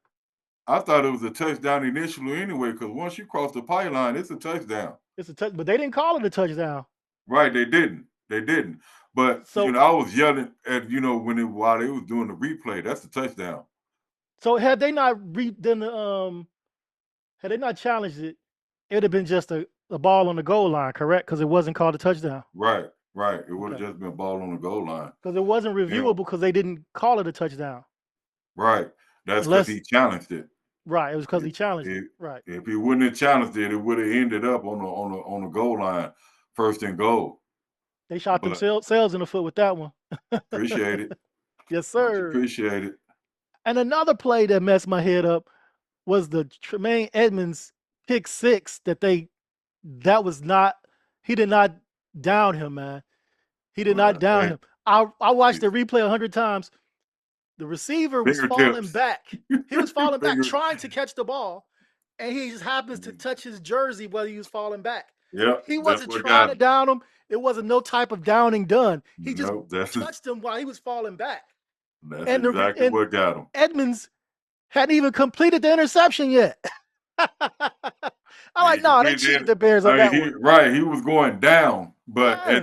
Speaker 2: I thought it was a touchdown initially anyway, because once you cross the pylon, it's a touchdown.
Speaker 3: It's a touch, but they didn't call it a touchdown.
Speaker 2: Right? They didn't. They didn't. But
Speaker 3: So
Speaker 2: I was yelling at while they was doing the replay. That's a touchdown.
Speaker 3: so had they not then had they not challenged it, it would have been just a ball on the goal line, correct? Because it wasn't called a touchdown.
Speaker 2: Right. Right. It would have
Speaker 3: Okay.
Speaker 2: just been a ball on the goal line.
Speaker 3: Because it wasn't
Speaker 2: And
Speaker 3: reviewable because they didn't call it a touchdown.
Speaker 2: right. That's because
Speaker 3: Unless
Speaker 2: he challenged it.
Speaker 3: right, it was because
Speaker 2: If,
Speaker 3: he challenged it.
Speaker 2: if,
Speaker 3: Right.
Speaker 2: if he wouldn't have challenged it, it would have ended up on the goal line, first and goal.
Speaker 3: They shot
Speaker 2: But
Speaker 3: themselves in the foot with that one.
Speaker 2: appreciate it.
Speaker 3: Yes,
Speaker 2: Much
Speaker 3: sir.
Speaker 2: appreciated.
Speaker 3: And another play that messed my head up was the Tremaine Edmonds pick six that was not he did not down him, man. He did not down
Speaker 2: Hey,
Speaker 3: him. I watched the replay 100 times. The receiver was falling
Speaker 2: fingertips.
Speaker 3: back. He was falling back
Speaker 2: Finger.
Speaker 3: trying to catch the ball, and he just happens to touch his jersey while he was falling back.
Speaker 2: Yep,
Speaker 3: He
Speaker 2: that's
Speaker 3: wasn't
Speaker 2: what
Speaker 3: trying
Speaker 2: got
Speaker 3: to
Speaker 2: him.
Speaker 3: down him. It wasn't no type of downing done. He just
Speaker 2: No, that's
Speaker 3: touched him while he was falling back.
Speaker 2: that's
Speaker 3: And
Speaker 2: exactly what got him.
Speaker 3: Edmonds hadn't even completed the interception yet. I'm like, no, they cheated the Bears on
Speaker 2: I mean,
Speaker 3: that one.
Speaker 2: he was going down, but
Speaker 3: Yeah,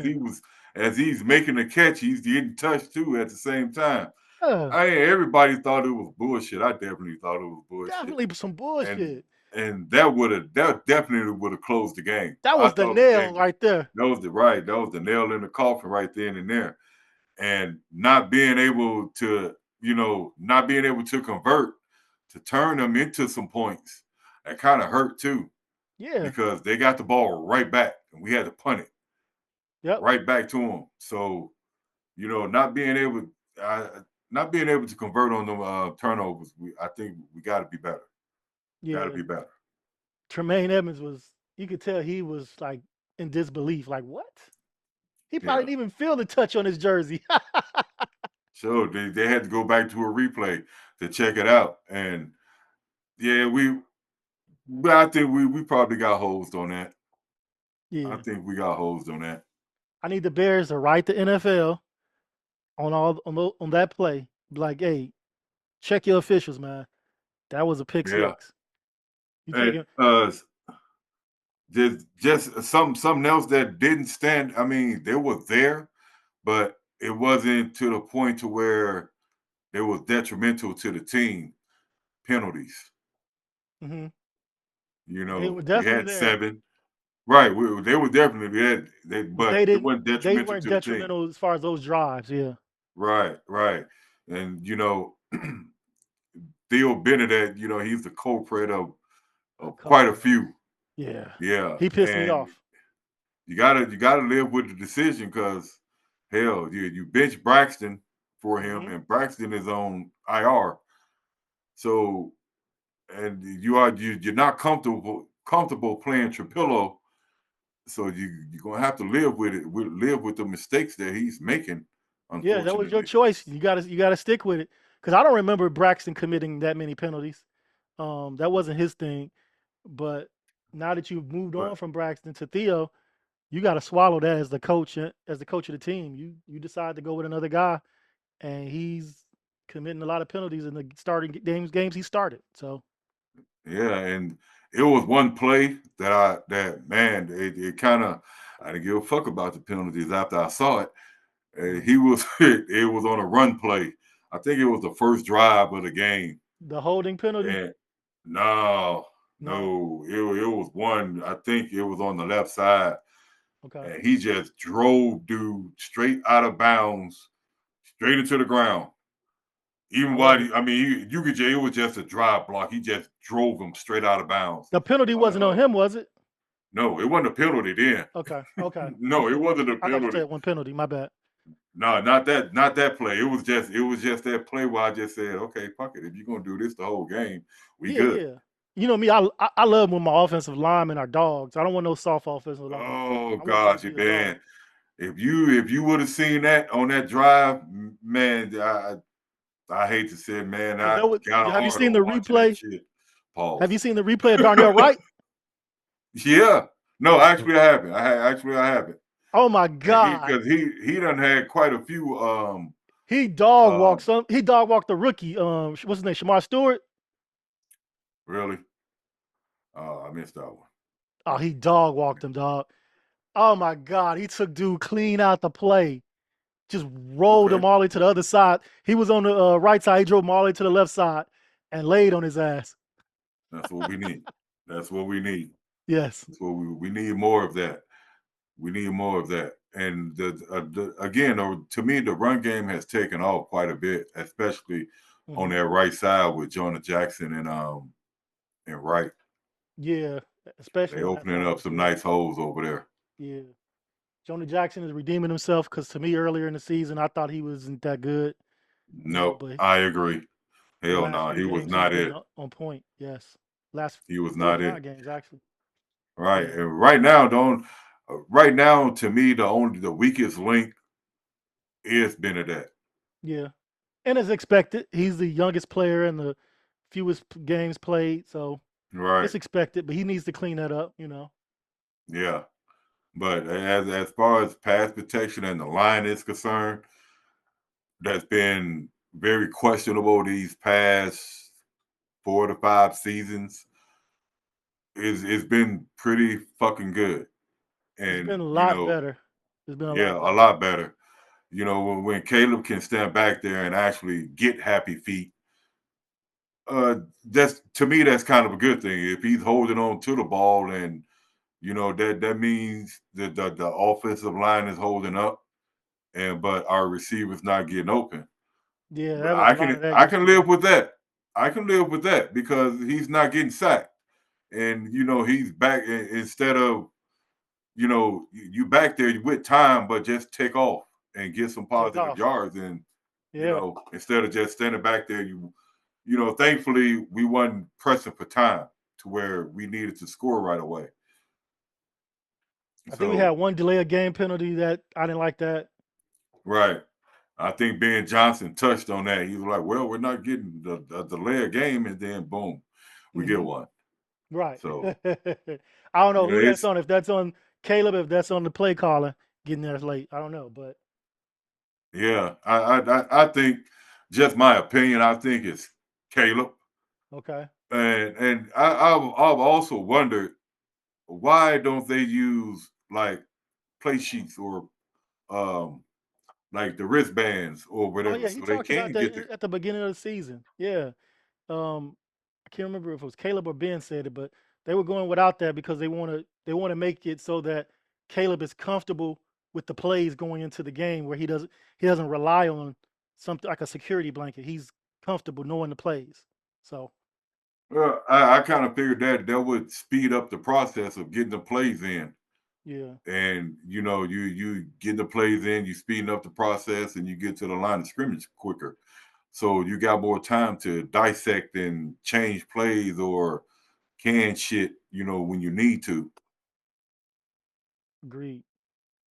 Speaker 2: as he's making the catch, he's getting touched too at the same time.
Speaker 3: yeah,
Speaker 2: I mean, everybody thought it was bullshit. I definitely thought it was bullshit,
Speaker 3: definitely some
Speaker 2: and
Speaker 3: bullshit.
Speaker 2: that definitely would have closed the game.
Speaker 3: That
Speaker 2: I
Speaker 3: was the
Speaker 2: thought the
Speaker 3: nail
Speaker 2: game
Speaker 3: right there.
Speaker 2: that was the nail in the coffin right then and there, and not being able to convert to turn them into some points, that kind of hurt too,
Speaker 3: Yeah,
Speaker 2: because they got the ball right back and we had to punt it
Speaker 3: yep,
Speaker 2: right back to them. So not being able not being able to convert on the turnovers, I think we got to be better. Got to
Speaker 3: yeah.
Speaker 2: be better.
Speaker 3: Tremaine Edmonds was. You could tell he was like in disbelief. Like what? He probably
Speaker 2: Yeah.
Speaker 3: didn't even feel the touch on his jersey.
Speaker 2: So they had to go back to a replay to check it out, and yeah, but I think we probably got hosed on that. I
Speaker 3: Yeah,
Speaker 2: think we got hosed on that.
Speaker 3: I need the Bears to write the NFL on that play. Be like, hey, check your officials, man. That was a pick
Speaker 2: Yeah.
Speaker 3: six. You
Speaker 2: Hey,
Speaker 3: taking
Speaker 2: just something else that didn't stand. I mean, they were there, but it wasn't to the point to where it was detrimental to the team. Penalties.
Speaker 3: hmm They were
Speaker 2: We
Speaker 3: definitely
Speaker 2: had
Speaker 3: there,
Speaker 2: 7. Right. They were definitely there.
Speaker 3: but
Speaker 2: But
Speaker 3: they
Speaker 2: it
Speaker 3: didn't.
Speaker 2: wasn't
Speaker 3: They
Speaker 2: detrimental
Speaker 3: weren't
Speaker 2: to the team.
Speaker 3: detrimental as far as those drives. Yeah,
Speaker 2: Right. Right. And Theo Bennett, he's the culprit of
Speaker 3: A
Speaker 2: quite a
Speaker 3: couple of them.
Speaker 2: few.
Speaker 3: Yeah.
Speaker 2: Yeah,
Speaker 3: He pissed me
Speaker 2: and
Speaker 3: off.
Speaker 2: you gotta live with the decision because hell, you bench Braxton for him,
Speaker 3: Hmm.
Speaker 2: and Braxton is on IR. So and you're not comfortable playing Trapillo. So you're gonna have to live with it, live with the mistakes that he's making,
Speaker 3: Yeah, that was your
Speaker 2: unfortunately.
Speaker 3: choice. You gotta stick with it. Because I don't remember Braxton committing that many penalties. That wasn't his thing. But now that you've moved on
Speaker 2: But
Speaker 3: from Braxton to Theo, you got to swallow that as the coach, as the coach of the team. You decide to go with another guy, and he's committing a lot of penalties in the starting games he started. So
Speaker 2: yeah, and it was one play that man, it kind of I didn't give a fuck about the penalties after I saw it.
Speaker 3: mhm.
Speaker 2: He was it was on a run play. I think it was the first drive of the game.
Speaker 3: The holding penalty,
Speaker 2: And no,
Speaker 3: no,
Speaker 2: no, it was one. I think it was on the left side,
Speaker 3: okay.
Speaker 2: and he just drove dude straight out of bounds, straight into the ground. Even
Speaker 3: Oh,
Speaker 2: while I mean, you could it was just a drive block. He just drove him straight out of bounds.
Speaker 3: the penalty
Speaker 2: I'm like,
Speaker 3: wasn't on
Speaker 2: oh
Speaker 3: him, was it?
Speaker 2: no, it wasn't a penalty then.
Speaker 3: Okay, okay.
Speaker 2: No, it wasn't a
Speaker 3: I thought you
Speaker 2: penalty.
Speaker 3: said one penalty. My bad.
Speaker 2: No, not that play. It was just that play where I just said, okay, fuck it. If you're gonna do this the whole game, we
Speaker 3: Yeah,
Speaker 2: good.
Speaker 3: yeah. You know me, I love when my offensive linemen are dogs. I don't want no soft offensive linemen.
Speaker 2: Oh
Speaker 3: I want them to
Speaker 2: gosh,
Speaker 3: be a dog.
Speaker 2: man. If you would have seen that on that drive, man, I hate to say it, man,
Speaker 3: Is
Speaker 2: I
Speaker 3: that what?
Speaker 2: got
Speaker 3: Have you
Speaker 2: hard
Speaker 3: seen the
Speaker 2: on watching that
Speaker 3: replay?
Speaker 2: shit.
Speaker 3: Have
Speaker 2: Pause.
Speaker 3: you seen the replay of Darnell Wright?
Speaker 2: Yeah. No, actually I haven't. I haven't.
Speaker 3: Oh my
Speaker 2: And he
Speaker 3: God.
Speaker 2: because he done had quite a few
Speaker 3: He dog
Speaker 2: uh
Speaker 3: walked some. He dog walked the rookie. What's his name? Shamar Stewart.
Speaker 2: really I missed that one.
Speaker 3: Oh, he dog walked him, dog. Oh my God. He took dude clean out the play. Just rolled him
Speaker 2: Okay.
Speaker 3: all the way to the other side. He was on the right side. He drove him all the way to the left side and laid on his ass.
Speaker 2: That's what we need. That's what we need.
Speaker 3: Yes.
Speaker 2: That's what we need more of that. We need more of that. And again, to me, the run game has taken off quite a bit, especially on
Speaker 3: Hmm.
Speaker 2: that right side with Jonah Jackson and Wright.
Speaker 3: Yeah. Especially
Speaker 2: They
Speaker 3: on that
Speaker 2: opening
Speaker 3: side.
Speaker 2: up some
Speaker 3: Yeah.
Speaker 2: nice holes over there.
Speaker 3: Yeah. Jonah Jackson is redeeming himself because to me earlier in the season I thought he wasn't that good,
Speaker 2: Nope,
Speaker 3: but
Speaker 2: I agree.
Speaker 3: the
Speaker 2: Hell
Speaker 3: last
Speaker 2: no,
Speaker 3: few
Speaker 2: he was
Speaker 3: games he's
Speaker 2: not
Speaker 3: been
Speaker 2: it.
Speaker 3: on point. Yes, last
Speaker 2: He was
Speaker 3: four or
Speaker 2: not it.
Speaker 3: five games actually.
Speaker 2: Right.
Speaker 3: Yeah,
Speaker 2: And right now, don't. Right now, to me, the weakest link is Benedette.
Speaker 3: yeah, and as expected, he's the youngest player and the fewest games played, so
Speaker 2: Right.
Speaker 3: it's expected. But he needs to clean that up. You know.
Speaker 2: Yeah. But as far as pass protection and the line is concerned, that's been very questionable these past 4 to 5 seasons. It's been pretty fucking good,
Speaker 3: It's been
Speaker 2: and
Speaker 3: a lot better. It's been a
Speaker 2: yeah,
Speaker 3: lot
Speaker 2: a
Speaker 3: better.
Speaker 2: lot better. When Caleb can stand back there and actually get happy feet, that's to me that's kind of a good thing. If he's holding on to the ball, and that means that the offensive line is holding up, and but our receivers not getting open.
Speaker 3: Yeah,
Speaker 2: But
Speaker 3: that was a
Speaker 2: I
Speaker 3: lot of
Speaker 2: can
Speaker 3: that
Speaker 2: I can
Speaker 3: yesterday.
Speaker 2: live with that. I can live with that because he's not getting sacked, and he's back instead of you back there with time, but just take off and get some
Speaker 3: Take
Speaker 2: positive
Speaker 3: off.
Speaker 2: yards, and
Speaker 3: Yeah,
Speaker 2: instead of just standing back there, thankfully we wasn't pressing for time to where we needed to score right away.
Speaker 3: I think we had
Speaker 2: So
Speaker 3: one delay of game penalty that I didn't like that.
Speaker 2: right. I think Ben Johnson touched on that. He was like, "Well, we're not getting the delay of game," and then boom, we get
Speaker 3: Hmm.
Speaker 2: one.
Speaker 3: Right.
Speaker 2: So
Speaker 3: I don't know who that's
Speaker 2: it's
Speaker 3: on. If that's on Caleb, if that's on the play caller getting there late. I don't know, but
Speaker 2: yeah. I think just my opinion. I think it's Caleb,
Speaker 3: okay.
Speaker 2: and I've also wondered why don't they use like play sheets or um like the wristbands or
Speaker 3: Oh
Speaker 2: whatever
Speaker 3: yeah, he
Speaker 2: so they
Speaker 3: talked about
Speaker 2: can get
Speaker 3: that
Speaker 2: the
Speaker 3: at the beginning of the season. Yeah. I can't remember if it was Caleb or Ben said it, but they were going without that because they want to make it so that Caleb is comfortable with the plays going into the game where he doesn't rely on something like a security blanket. He's comfortable knowing the plays. So
Speaker 2: Well, I kind of figured that would speed up the process of getting the plays in.
Speaker 3: yeah,
Speaker 2: And you get the plays in, you speeding up the process, and you get to the line of scrimmage quicker. So you got more time to dissect and change plays or can shit, when you need to.
Speaker 3: agreed.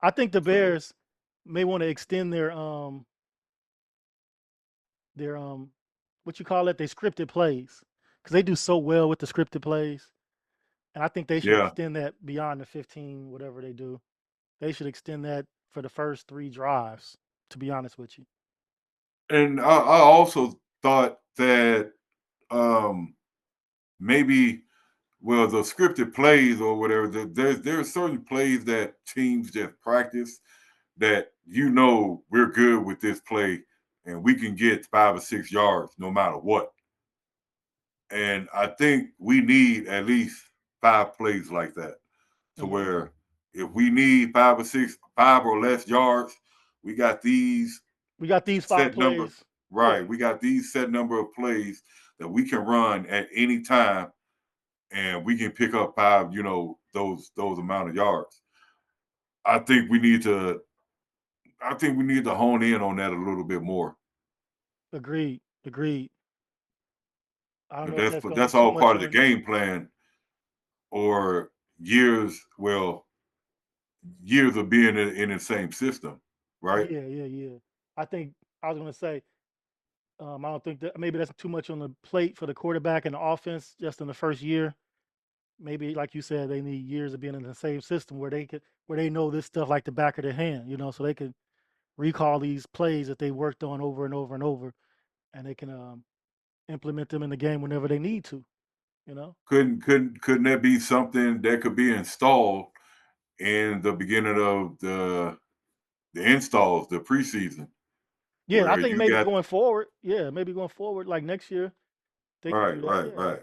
Speaker 3: I think the
Speaker 2: So
Speaker 3: Bears may want to extend their what you call it, they scripted plays, because they do so well with the scripted plays, and I think they should
Speaker 2: yeah,
Speaker 3: extend that beyond the 15, whatever they do. They should extend that for the first 3 drives. To be honest with you.
Speaker 2: and I also thought that maybe well the scripted plays or whatever. There's certain plays that teams just practice that we're good with this play and we can get 5 or 6 yards no matter what. And I think we need at least 5 plays like that to
Speaker 3: Hmm.
Speaker 2: where if we need 5 or less yards, we got these
Speaker 3: We got these five
Speaker 2: set number,
Speaker 3: plays. Yeah,
Speaker 2: right? We got these set number of plays that we can run at any time and we can pick up five, those amount of yards. I think we need to hone in on that a little bit more.
Speaker 3: agreed, agreed. I don't
Speaker 2: But
Speaker 3: know if that's going to be
Speaker 2: that's
Speaker 3: too
Speaker 2: all
Speaker 3: much
Speaker 2: part of the
Speaker 3: on.
Speaker 2: game plan or years of being in the same system, right?
Speaker 3: Yeah, yeah, yeah. I think I was going to say, I don't think that maybe that's too much on the plate for the quarterback and the offense just in the first year. Maybe, like you said, they need years of being in the same system where they know this stuff like the back of their hand, so they can recall these plays that they worked on over and over and over, and they can implement them in the game whenever they need to. You know.
Speaker 2: Couldn't that be something that could be installed in the beginning of the installs, the preseason,
Speaker 3: Yeah, I
Speaker 2: where
Speaker 3: think
Speaker 2: you
Speaker 3: maybe
Speaker 2: got
Speaker 3: going forward. Yeah, maybe going forward, like next year, they could
Speaker 2: right,
Speaker 3: do that.
Speaker 2: right,
Speaker 3: Yeah,
Speaker 2: right,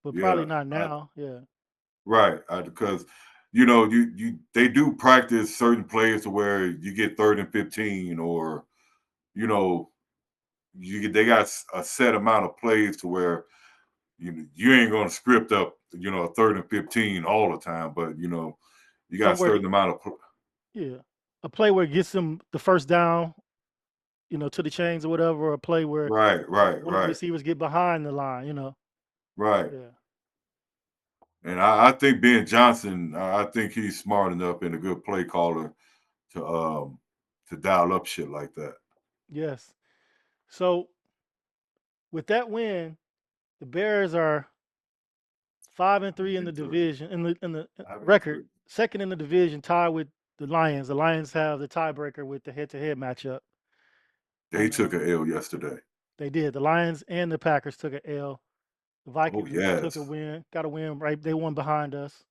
Speaker 3: but probably
Speaker 2: yeah,
Speaker 3: not now. Yeah.
Speaker 2: right, because they do practice certain plays to where you get 3rd and 15 or you know they got a set amount of plays to where you ain't going to script up a 3rd and 15 all the time, but you got a
Speaker 3: Somewhere to
Speaker 2: certain amount of
Speaker 3: yeah, a play where it gets them the first down, to the chains or whatever, or a play where
Speaker 2: right, right,
Speaker 3: one of the
Speaker 2: right,
Speaker 3: receivers get behind the line.
Speaker 2: right.
Speaker 3: Yeah.
Speaker 2: And I think Ben Johnson, I think he's smart enough and a good play caller to dial up shit like that.
Speaker 3: Yes. So with that win, the Bears are 5-3 in the
Speaker 2: 5-3.
Speaker 3: division in the
Speaker 2: Five and
Speaker 3: record,
Speaker 2: three.
Speaker 3: second in the division, tied with the Lions. The Lions have the tiebreaker with the head-to-head matchup,
Speaker 2: They
Speaker 3: and
Speaker 2: took a L yesterday.
Speaker 3: they did. The Lions and the Packers took an L. The
Speaker 2: Oh
Speaker 3: Vikings took a
Speaker 2: yes.
Speaker 3: win, got a win, right? They won behind us.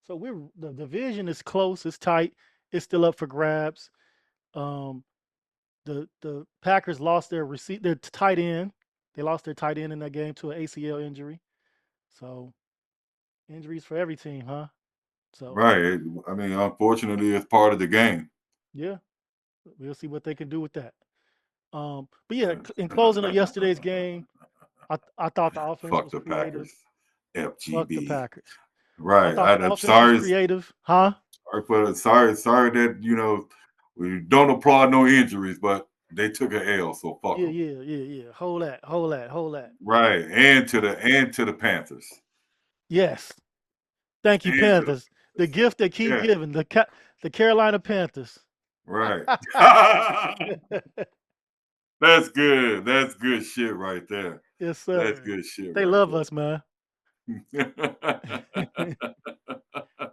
Speaker 3: So the division is close, it's tight, it's still up for grabs. Um, the Packers lost their tight end. They lost their tight end in that game to an ACL injury. So injuries for every team, huh? So
Speaker 2: Right. I mean, unfortunately, it's part of the game.
Speaker 3: yeah, we'll see what they can do with that. But yeah, in closing of yesterday's game, I thought the offense
Speaker 2: Fuck
Speaker 3: was
Speaker 2: the
Speaker 3: creative.
Speaker 2: Packers.
Speaker 3: Fuck the
Speaker 2: FGB.
Speaker 3: Packers. I
Speaker 2: Right.
Speaker 3: thought the
Speaker 2: I'm
Speaker 3: offense was
Speaker 2: sorry.
Speaker 3: creative, huh?
Speaker 2: Sorry that we don't applaud no injuries, but they took a L, so fuck
Speaker 3: Yeah,
Speaker 2: them.
Speaker 3: yeah, yeah, yeah. Hold that, hold that, hold that.
Speaker 2: Right. And to the Panthers.
Speaker 3: Yes, thank you,
Speaker 2: And to the
Speaker 3: Panthers. The gift that keep
Speaker 2: yeah.
Speaker 3: giving the Carolina Panthers.
Speaker 2: Right. That's good. That's good shit right there.
Speaker 3: Yes,
Speaker 2: That's
Speaker 3: sir.
Speaker 2: good shit
Speaker 3: They
Speaker 2: right
Speaker 3: love
Speaker 2: there.
Speaker 3: us, man.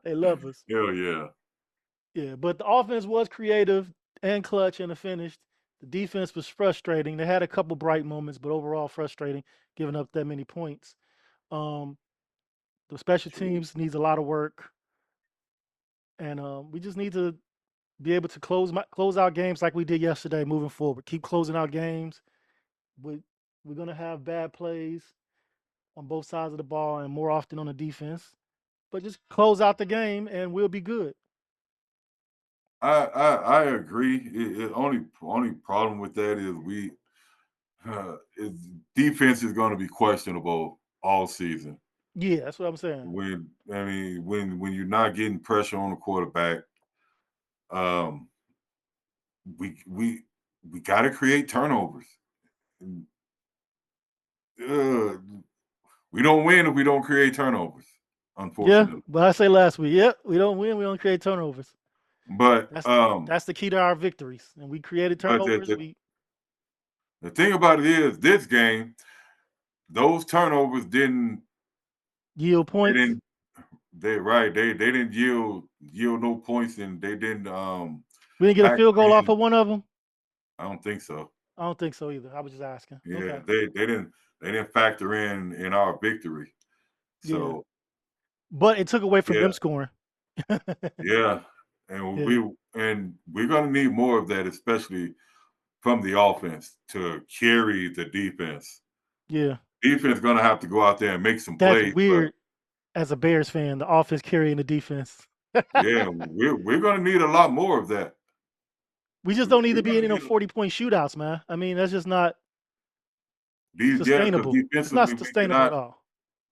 Speaker 3: They love us.
Speaker 2: Hell yeah.
Speaker 3: Yeah, but the offense was creative and clutch in the finish. The defense was frustrating. They had a couple bright moments, but overall frustrating, giving up that many points. Um, the special
Speaker 2: True.
Speaker 3: teams needs a lot of work, and we just need to be able to close out games like we did yesterday. Moving forward, keep closing out games. We we're gonna have bad plays on both sides of the ball and more often on the defense, but just close out the game and we'll be good.
Speaker 2: I agree. Only problem with that is defense is going to be questionable all season.
Speaker 3: Yeah, that's what I'm saying.
Speaker 2: When you're not getting pressure on the quarterback, um, we got to create turnovers. Uh, we don't win if we don't create turnovers,
Speaker 3: Yeah,
Speaker 2: unfortunately.
Speaker 3: but I say last week, yep, we don't win, we don't create turnovers.
Speaker 2: But
Speaker 3: That's the key to our victories. And we created turnovers.
Speaker 2: The thing about it is, this game, those turnovers didn't
Speaker 3: yield
Speaker 2: they
Speaker 3: points.
Speaker 2: didn't they didn't yield no points, and they didn't
Speaker 3: We didn't get a field goal off of one of them.
Speaker 2: I don't think so.
Speaker 3: I don't think so either. I was just asking.
Speaker 2: Yeah,
Speaker 3: Okay.
Speaker 2: they didn't factor in our victory.
Speaker 3: Yeah.
Speaker 2: So
Speaker 3: But it took away from
Speaker 2: yeah,
Speaker 3: them scoring.
Speaker 2: yeah, and
Speaker 3: Yeah.
Speaker 2: we're gonna need more of that, especially from the offense to carry the defense.
Speaker 3: Yeah.
Speaker 2: Defense gonna have to go out there and make some
Speaker 3: That's
Speaker 2: plays, but
Speaker 3: weird as a Bears fan, the offense carrying the defense.
Speaker 2: yeah, we're gonna need a lot more of that.
Speaker 3: We just don't need
Speaker 2: We're
Speaker 3: to be
Speaker 2: gonna
Speaker 3: in no
Speaker 2: need
Speaker 3: 40-point shootouts, man. I mean, that's just not
Speaker 2: because
Speaker 3: sustainable. It's not
Speaker 2: defensively we
Speaker 3: sustainable at all.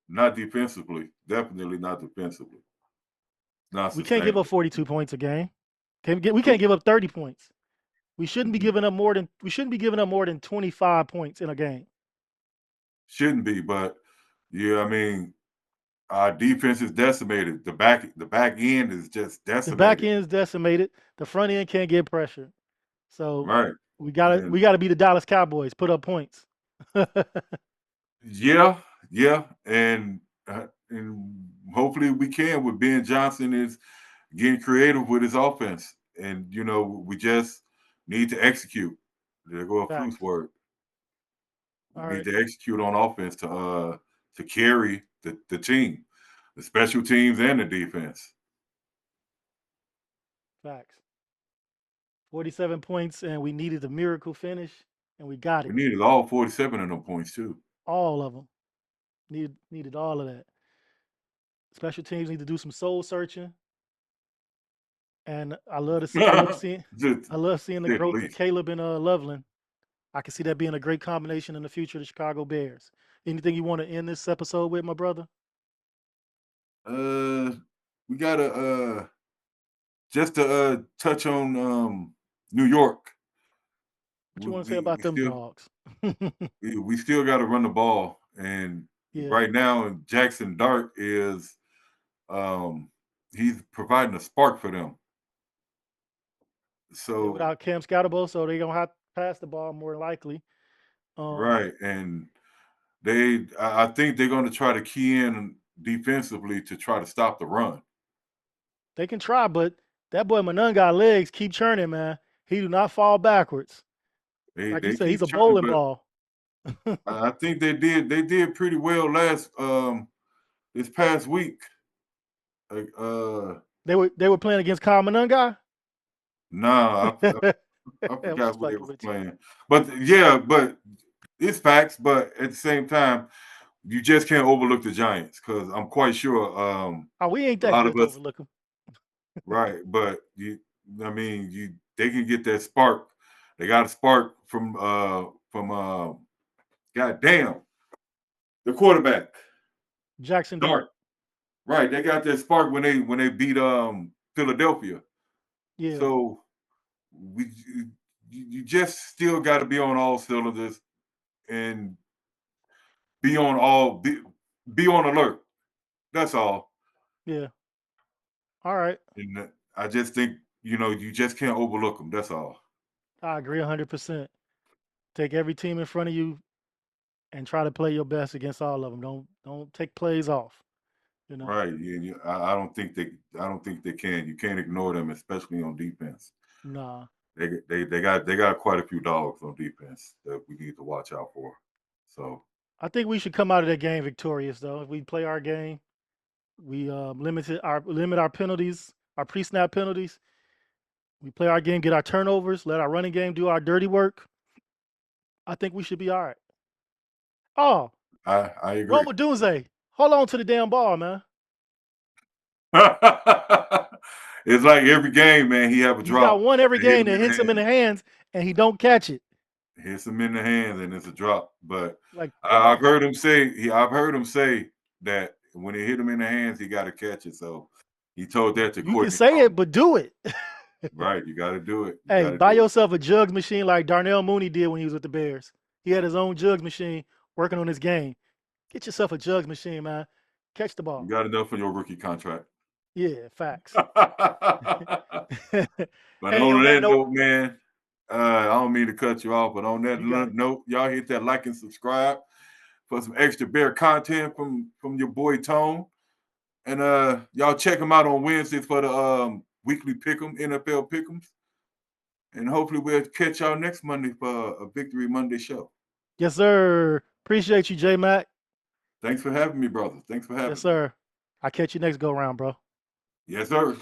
Speaker 2: not defensively, definitely not defensively. Not
Speaker 3: We can't give up
Speaker 2: sustainable.
Speaker 3: 42 points a game. We can't give up 30 points. We shouldn't be giving up more than 25 points in a game.
Speaker 2: Shouldn't be, but yeah, our defense is decimated. The back end is just
Speaker 3: The back
Speaker 2: decimated.
Speaker 3: end's decimated. The front end can't get pressure. So
Speaker 2: Right.
Speaker 3: we gotta
Speaker 2: And
Speaker 3: be the Dallas Cowboys. Put up points.
Speaker 2: yeah, and hopefully we can with Ben Johnson is getting creative with his offense. And we just need to execute. There go a Flus
Speaker 3: Facts.
Speaker 2: word.
Speaker 3: All
Speaker 2: We need
Speaker 3: right.
Speaker 2: to execute on offense to carry the team, the special teams and the defense.
Speaker 3: Facts. 47 points, and we needed a miracle finish, and we got
Speaker 2: We
Speaker 3: it.
Speaker 2: needed all 47 of them points too.
Speaker 3: All of them. Needed all of that. Special teams need to do some soul searching, and I love seeing
Speaker 2: Just
Speaker 3: the
Speaker 2: say the
Speaker 3: growth of
Speaker 2: least.
Speaker 3: Caleb and Loveland. I can see that being a great combination in the future of the Chicago Bears. Anything you want to end this episode with, my brother?
Speaker 2: We gotta just to touch on New York.
Speaker 3: What you want to say about
Speaker 2: We
Speaker 3: them
Speaker 2: still
Speaker 3: dogs?
Speaker 2: we still got to run the ball, and
Speaker 3: Yeah,
Speaker 2: right now Jackson Dart is he's providing a spark for them.
Speaker 3: they're
Speaker 2: So
Speaker 3: without Cam Scatterbo, so they're gonna have to pass the ball more likely.
Speaker 2: right, and I think they're going to try to key in defensively to try to stop the run.
Speaker 3: They can try, but that boy Manon got legs. Keep churning, man. He do not fall backwards. Like you
Speaker 2: They
Speaker 3: said, he's
Speaker 2: keep
Speaker 3: a
Speaker 2: trying,
Speaker 3: bowling
Speaker 2: but
Speaker 3: ball.
Speaker 2: I think they did pretty well last this past week. Like,
Speaker 3: They were playing against Kyle Monunga.
Speaker 2: nah, I
Speaker 3: I was
Speaker 2: forgot
Speaker 3: just
Speaker 2: who they
Speaker 3: fucking
Speaker 2: was
Speaker 3: with you.
Speaker 2: playing. But yeah, but it's facts. But at the same time, you just can't overlook the Giants because I'm quite sure
Speaker 3: Oh, we ain't
Speaker 2: a
Speaker 3: that
Speaker 2: lot
Speaker 3: good
Speaker 2: of
Speaker 3: to
Speaker 2: us
Speaker 3: overlook him.
Speaker 2: right. But they can get that spark. They got a spark from goddamn the quarterback
Speaker 3: Jackson Dart.
Speaker 2: Dart. Right, they got that spark when they beat Philadelphia.
Speaker 3: Yeah,
Speaker 2: So we you just still got to be on all cylinders and be on be on alert. That's all.
Speaker 3: yeah. All right.
Speaker 2: And I just think you just can't overlook them. That's all.
Speaker 3: I agree 100%. Take every team in front of you and try to play your best against all of them. Don't take plays off. You know.
Speaker 2: Right. Yeah, I don't think they can. You can't ignore them, especially on defense.
Speaker 3: Nah.
Speaker 2: They got quite a few dogs on defense that we need to watch out for. So
Speaker 3: I think we should come out of that game victorious though. If we play our game, we limit our penalties, our pre-snap penalties. We play our game, get our turnovers, let our running game do our dirty work. I think we should be all right. Oh,
Speaker 2: I agree.
Speaker 3: Roma Dunze, hold on to the damn ball, man.
Speaker 2: It's like every game, man. He have a
Speaker 3: He's got
Speaker 2: drop,
Speaker 3: one every
Speaker 2: a hit
Speaker 3: game
Speaker 2: him
Speaker 3: that
Speaker 2: in the
Speaker 3: hits him in
Speaker 2: hand.
Speaker 3: the hands and he don't catch it.
Speaker 2: hits him in the hands and it's a drop. But
Speaker 3: Like
Speaker 2: I've heard him say that when it hit him in the hands, he got to catch it. So he told that to
Speaker 3: you can
Speaker 2: Courtney.
Speaker 3: say it, but do it.
Speaker 2: Right, you got to do it.
Speaker 3: Hey, buy yourself a jugs machine like Darnell Mooney did when he was with the Bears. He had his own jugs machine working on his game. Get yourself a jugs machine, man. Catch the ball.
Speaker 2: You got enough for your rookie contract.
Speaker 3: Yeah, facts.
Speaker 2: But
Speaker 3: Hey,
Speaker 2: on that note, man, I don't mean to cut you off, but on that
Speaker 3: You got it.
Speaker 2: note, y'all hit that like and subscribe for some extra Bear content from your boy Tone. And y'all check him out on Wednesdays for the weekly pick'em, NFL pick'ems. And hopefully we'll catch y'all next Monday for a Victory Monday show.
Speaker 3: Yes, sir. Appreciate you, J Mac.
Speaker 2: Thanks for having me, brother. Thanks for having me.
Speaker 3: Yes, sir. I'll catch you next go round, bro.
Speaker 2: Yes, sir.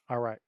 Speaker 3: All right.